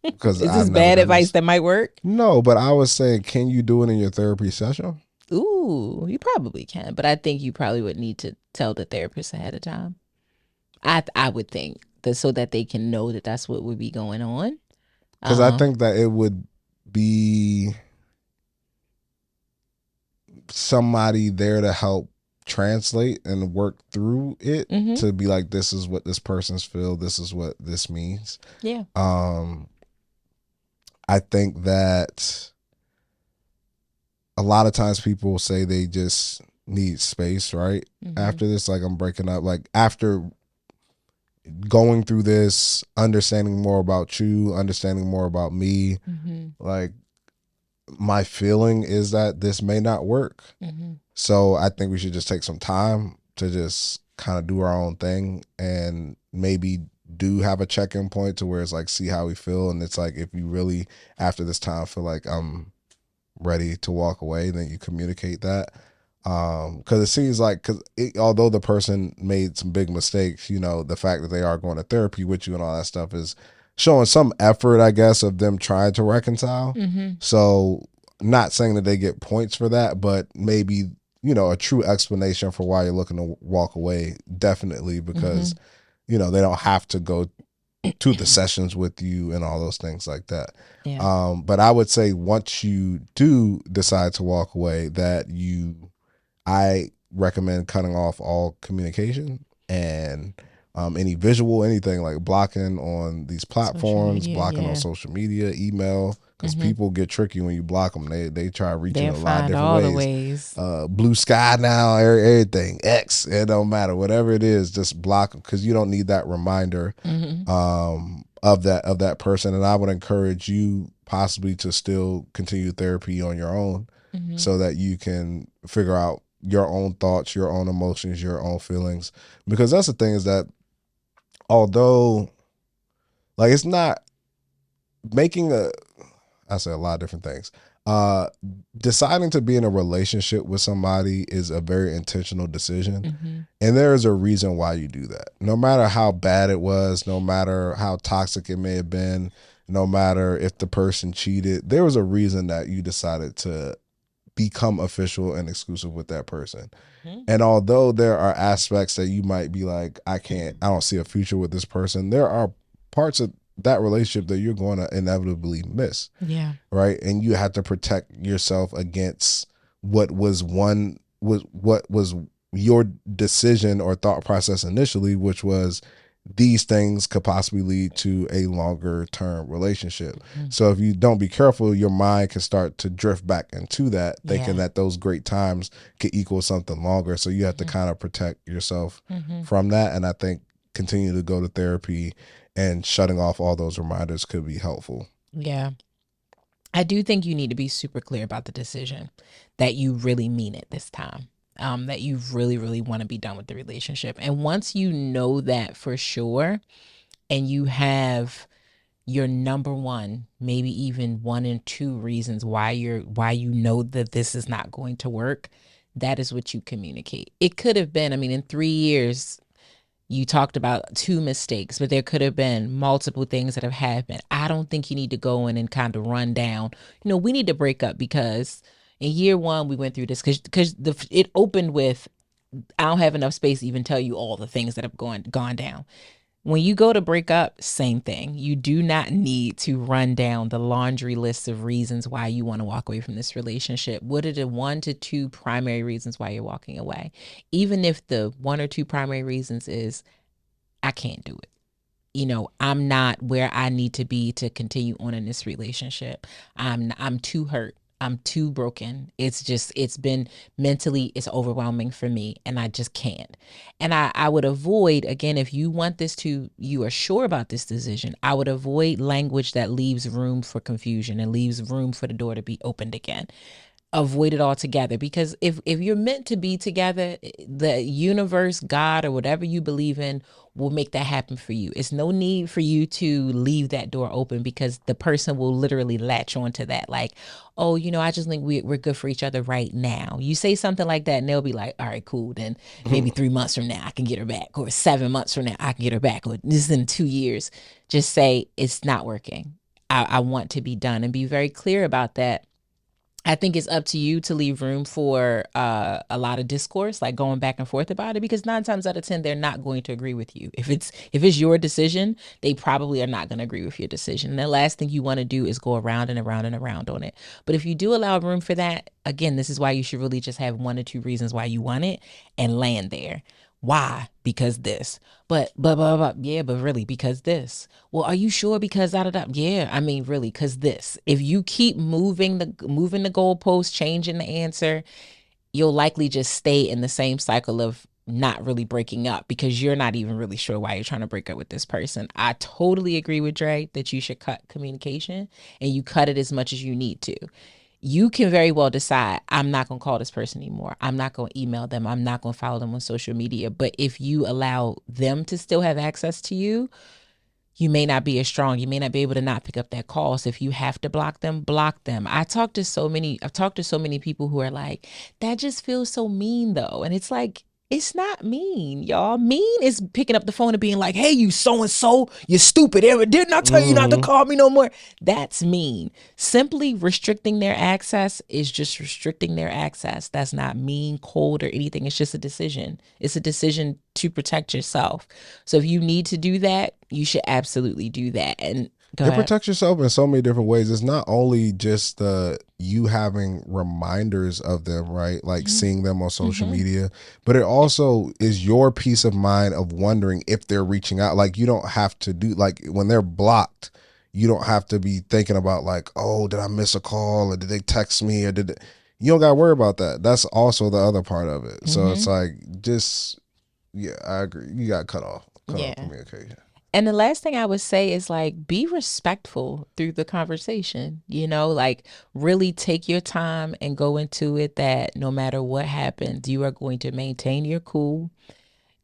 Because is this bad advice that might work? No, but I was saying, can you do it in your therapy session? Ooh, you probably can, but I think you probably would need to tell the therapist ahead of time. I would think that, so that they can know that that's what would be going on. Because I think that it would be somebody there to help translate and work through it, to be like, this is what this person's feel, this is what this means. Yeah. I think that a lot of times people say they just need space, right? After this, like, I'm breaking up, like after going through this, understanding more about you, understanding more about me, like, my feeling is that this may not work. So I think we should just take some time to just kind of do our own thing, and maybe do have a check-in point to where it's like, see how we feel. And it's like, if you really, after this time, feel like I'm ready to walk away, then you communicate that. Because it seems like, although the person made some big mistakes, the fact that they are going to therapy with you and all that stuff is showing some effort, I guess, of them trying to reconcile. So, not saying that they get points for that, but maybe, a true explanation for why you're looking to walk away, definitely, because, they don't have to go to the sessions with you and all those things like that. Yeah. But I would say, once you do decide to walk away, I recommend cutting off all communication and any visual, anything, like blocking on these platforms, blocking on social media, email, because people get tricky when you block them. They try reaching They'll a lot of find different all the ways. ways. Blue Sky now, everything, X, it don't matter, whatever it is, just block them, because you don't need that reminder of that person. And I would encourage you possibly to still continue therapy on your own, so that you can figure out your own thoughts, your own emotions, your own feelings. Because that's the thing, is that although, like, it's not making I say a lot of different things. Deciding to be in a relationship with somebody is a very intentional decision. And there is a reason why you do that. No matter how bad it was, no matter how toxic it may have been, no matter if the person cheated, there was a reason that you decided to become official and exclusive with that person. And although there are aspects that you might be like, I don't see a future with this person, there are parts of that relationship that you're going to inevitably miss. Yeah. Right. And you have to protect yourself against what was your decision or thought process initially, which was, these things could possibly lead to a longer term relationship. So if you don't be careful, your mind can start to drift back into that, thinking that those great times could equal something longer. So you have to kind of protect yourself from that. And I think continuing to go to therapy and shutting off all those reminders could be helpful. Yeah. I do think you need to be super clear about the decision, that you really mean it this time. That you really, really want to be done with the relationship. And once you know that for sure, and you have your number one, maybe even 1 and 2 reasons why you know that this is not going to work, that is what you communicate. It could have been, in 3 years, you talked about 2 mistakes, but there could have been multiple things that have happened. I don't think you need to go in and kind of run down, we need to break up because in year 1 we went through this, because it opened with, I don't have enough space to even tell you all the things that have gone down. When you go to break up, same thing. You do not need to run down the laundry list of reasons why you want to walk away from this relationship. What are the 1 to 2 primary reasons why you're walking away? Even if the 1 or 2 primary reasons is, I can't do it. I'm not where I need to be to continue on in this relationship. I'm too hurt. I'm too broken. It's been mentally, it's overwhelming for me, and I just can't. And I would avoid, again, if you are sure about this decision, I would avoid language that leaves room for confusion and leaves room for the door to be opened again. Avoid it altogether, because if you're meant to be together, the universe, God, or whatever you believe in will make that happen for you. It's no need for you to leave that door open, because the person will literally latch onto that, like, oh, I just think we're good for each other right now. You say something like that and they'll be like, all right, cool, then maybe 3 months from now I can get her back, or 7 months from now I can get her back, or this is in 2 years. Just say, it's not working. I want to be done, and be very clear about that. I think it's up to you to leave room for a lot of discourse, like going back and forth about it, because 9 times out of 10, they're not going to agree with you. If it's your decision, they probably are not going to agree with your decision. And the last thing you want to do is go around and around and around on it. But if you do allow room for that, again, this is why you should really just have 1 or 2 reasons why you want it and land there. Why? Because this. But yeah, but really because this. Well, are you sure? Because da da da. Yeah, I mean, really, because this. If you keep moving the goalpost, changing the answer, you'll likely just stay in the same cycle of not really breaking up because you're not even really sure why you're trying to break up with this person. I totally agree with Dre that you should cut communication and you cut it as much as you need to. You can very well decide, I'm not going to call this person anymore. I'm not going to email them. I'm not going to follow them on social media. But if you allow them to still have access to you, you may not be as strong. You may not be able to not pick up that call. So if you have to block them, block them. I've talked to so many people who are like, that just feels so mean though. And it's like, it's not mean, y'all. Mean is picking up the phone and being like, hey, you so-and-so, you stupid. Didn't I tell you not to call me no more? That's mean. Simply restricting their access is just restricting their access. That's not mean, cold, or anything. It's just a decision. It's a decision to protect yourself. So if you need to do that, you should absolutely do that. And go It ahead. protects yourself in so many different ways. It's not only just you having reminders of them, right? Like seeing them on social media, but it also is your peace of mind of wondering if they're reaching out. Like you don't have to do like when they're blocked, you don't have to be thinking about like, oh, did I miss a call or did they text me or did you don't got to worry about that. That's also the other part of it. So it's like just yeah, I agree. You got cut off communication. And the last thing I would say is like be respectful through the conversation, like really take your time and go into it that no matter what happens, you are going to maintain your cool.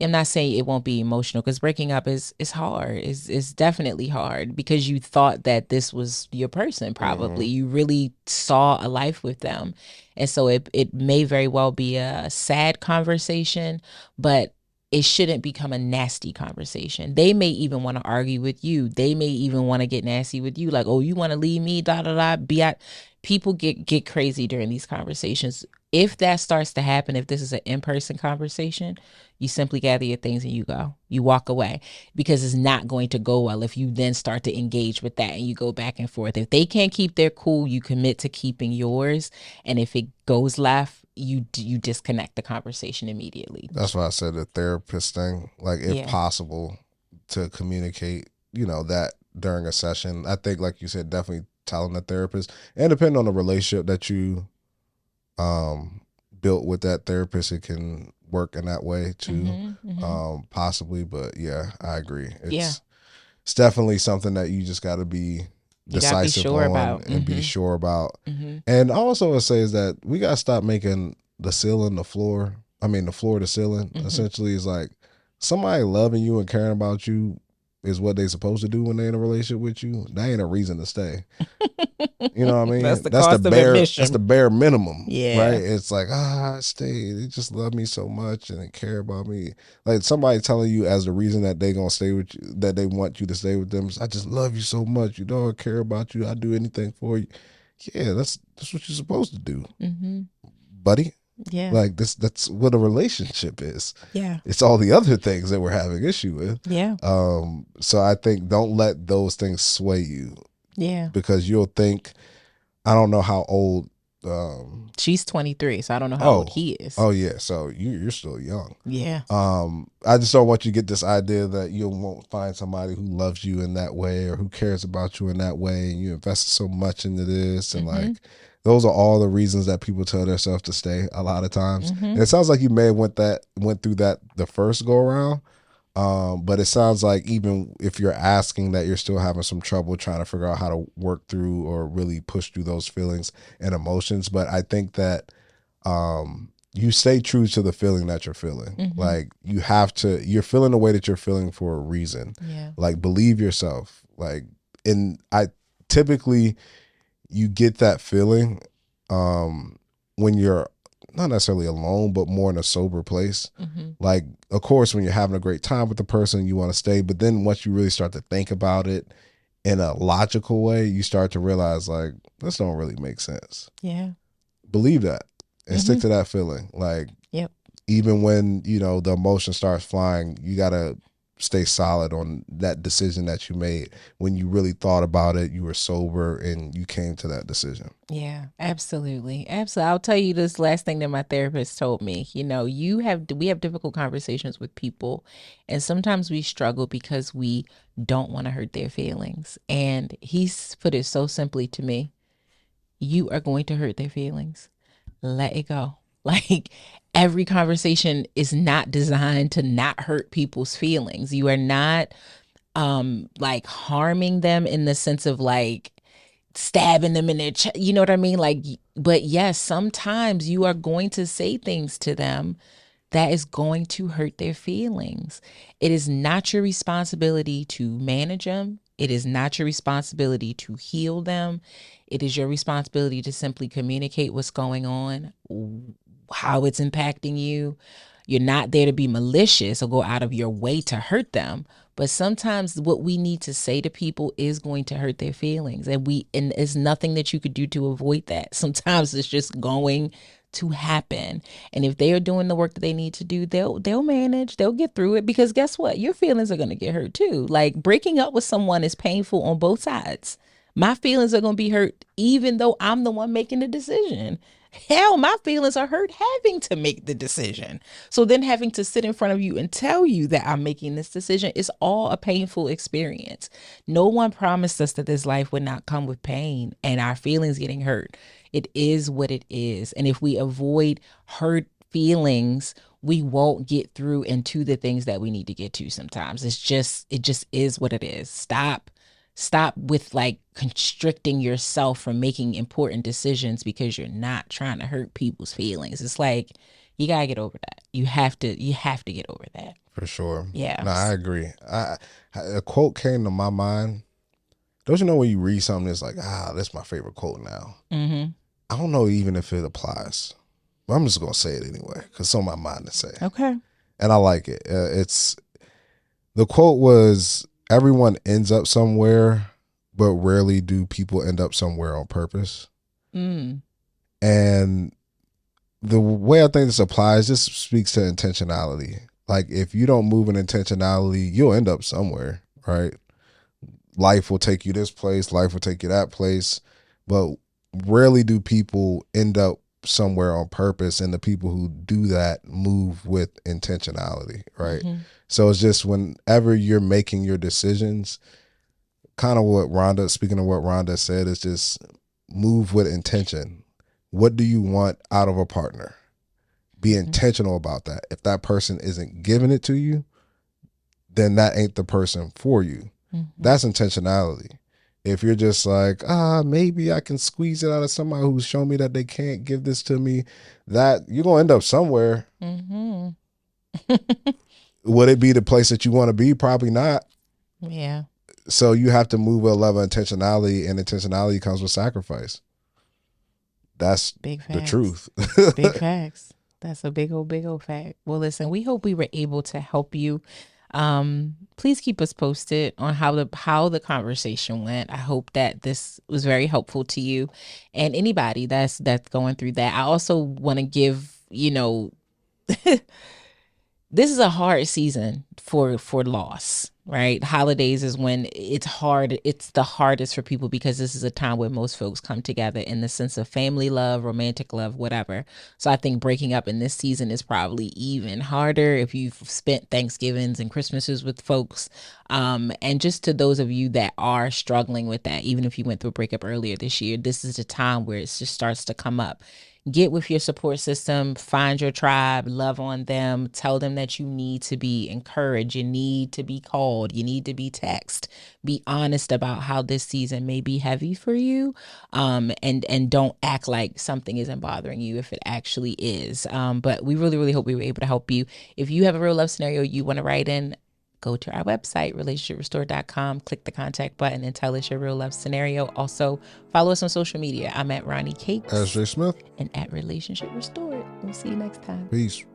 I'm not saying it won't be emotional because breaking up is hard. It's definitely hard because you thought that this was your person, probably. You really saw a life with them. And so it may very well be a sad conversation, but it shouldn't become a nasty conversation. They may even want to argue with you. They may even want to get nasty with you, like, oh, you want to leave me, da da da. People get crazy during these conversations. If that starts to happen, if this is an in-person conversation, you simply gather your things and you go. You walk away because it's not going to go well if you then start to engage with that and you go back and forth. If they can't keep their cool, you commit to keeping yours. And if it goes left, you disconnect the conversation immediately. That's why I said the therapist thing. Like, if Yeah. possible, to communicate, that during a session. I think, like you said, definitely telling the therapist, and depending on the relationship that you built with that therapist, it can work in that way too, possibly. But yeah, I agree. It's definitely something that you just got to be decisive sure on about. and be sure about. And also, I say is that we got to stop making the ceiling the floor. I mean, the floor the ceiling. Essentially, is like somebody loving you and caring about you is what they supposed to do when they're in a relationship with you. That ain't a reason to stay. You know what I mean? That's the cost of admission. That's the bare minimum. Yeah. Right? It's like, stay. They just love me so much and they care about me. Like somebody telling you as the reason that they gonna stay with you, that they want you to stay with them, is, I just love you so much. You know, I care about you. I do anything for you. Yeah, that's what you're supposed to do, buddy. Yeah. Like that's what a relationship is. Yeah. It's all the other things that we're having issue with. Yeah. So I think don't let those things sway you. Yeah. Because you'll think, I don't know how old. She's 23, so I don't know how old he is. Oh yeah, so you're still young. Yeah. I just don't want you to get this idea that you won't find somebody who loves you in that way or who cares about you in that way, and you invested so much into this, and like those are all the reasons that people tell themselves to stay a lot of times. And it sounds like you may have went through that the first go around. But it sounds like even if you're asking that, you're still having some trouble trying to figure out how to work through or really push through those feelings and emotions. But I think that you stay true to the feeling that you're feeling. Like you're feeling the way that you're feeling for a reason. Yeah. Like believe yourself. Like, and I typically you get that feeling when you're not necessarily alone, but more in a sober place. Like, of course, when you're having a great time with the person, you want to stay. But then once you really start to think about it in a logical way, you start to realize like, this don't really make sense. Yeah. believe that and stick to that feeling. Like, Yep. even when, you know, the emotion starts flying, you got to stay solid on that decision that you made. When you really thought about it, you were sober and you came to that decision. Yeah, absolutely. Absolutely. I'll tell you this last thing that my therapist told me. You know, we have difficult conversations with people, and sometimes we struggle because we don't want to hurt their feelings. And he's put it so simply to me. You are going to hurt their feelings. Let it go. Like, every conversation is not designed to not hurt people's feelings. You are not like harming them in the sense of like stabbing them in their chest, you know what I mean? Like, but yes, sometimes you are going to say things to them that is going to hurt their feelings. It is not your responsibility to manage them. It is not your responsibility to heal them. It is your responsibility to simply communicate what's going on, how it's impacting you. You're not there to be malicious or go out of your way to hurt them. But sometimes what we need to say to people is going to hurt their feelings. And it's nothing that you could do to avoid that. Sometimes it's just going to happen. And if they are doing the work that they need to do, they'll manage, they'll get through it, because guess what? Your feelings are going to get hurt too. Like, breaking up with someone is painful on both sides. My feelings are going to be hurt even though I'm the one making the decision. Hell, my feelings are hurt having to make the decision. So then having to sit in front of you and tell you that I'm making this decision is all a painful experience. No one promised us that this life would not come with pain and our feelings getting hurt. It is what it is. And if we avoid hurt feelings, we won't get through into the things that we need to get to sometimes. It just is what it is. Stop with like constricting yourself from making important decisions because you're not trying to hurt people's feelings. It's like, you gotta get over that. You have to get over that. For sure. Yeah. No, I agree. A quote came to my mind. Don't you know when you read something, it's like, that's my favorite quote now. Mm-hmm. I don't know even if it applies, but I'm just gonna say it anyway because it's on my mind to say. Okay. And I like it. The quote was, "Everyone ends up somewhere, but rarely do people end up somewhere on purpose." Mm. And the way I think this applies just speaks to intentionality. Like, if you don't move in intentionality, you'll end up somewhere, right? Life will take you this place, life will take you that place, but rarely do people end up somewhere on purpose. And the people who do that move with intentionality, right? Mm-hmm. So it's just whenever you're making your decisions, kind of speaking of what Rhonda said, is just move with intention. What do you want out of a partner? Be intentional about that. If that person isn't giving it to you, then that ain't the person for you. Mm-hmm. That's intentionality. If you're just like, maybe I can squeeze it out of somebody who's shown me that they can't give this to me, that you're going to end up somewhere. Mm-hmm. Would it be the place that you want to be? Probably not. Yeah. So you have to move with a level of intentionality, and intentionality comes with sacrifice. That's big facts. The truth. Big facts. That's a big old fact. Well, listen, we hope we were able to help you. Please keep us posted on how the conversation went. I hope that this was very helpful to you and anybody that's going through that. I also want to give, this is a hard season for loss, right? Holidays is when it's hard. It's the hardest for people because this is a time where most folks come together in the sense of family love, romantic love, whatever. So I think breaking up in this season is probably even harder if you've spent Thanksgivings and Christmases with folks. And just to those of you that are struggling with that, even if you went through a breakup earlier this year, this is the time where it just starts to come up. Get with your support system, find your tribe, love on them, tell them that you need to be encouraged, you need to be called, you need to be texted. Be honest about how this season may be heavy for you, and don't act like something isn't bothering you if it actually is. But we really, really hope we were able to help you. If you have a real love scenario you want to write in, go to our website, relationshiprestore.com, click the contact button and tell us your real love scenario. Also, follow us on social media. I'm at Ronnie Cakes. Ashley Smith. And at Relationship Restored. We'll see you next time. Peace.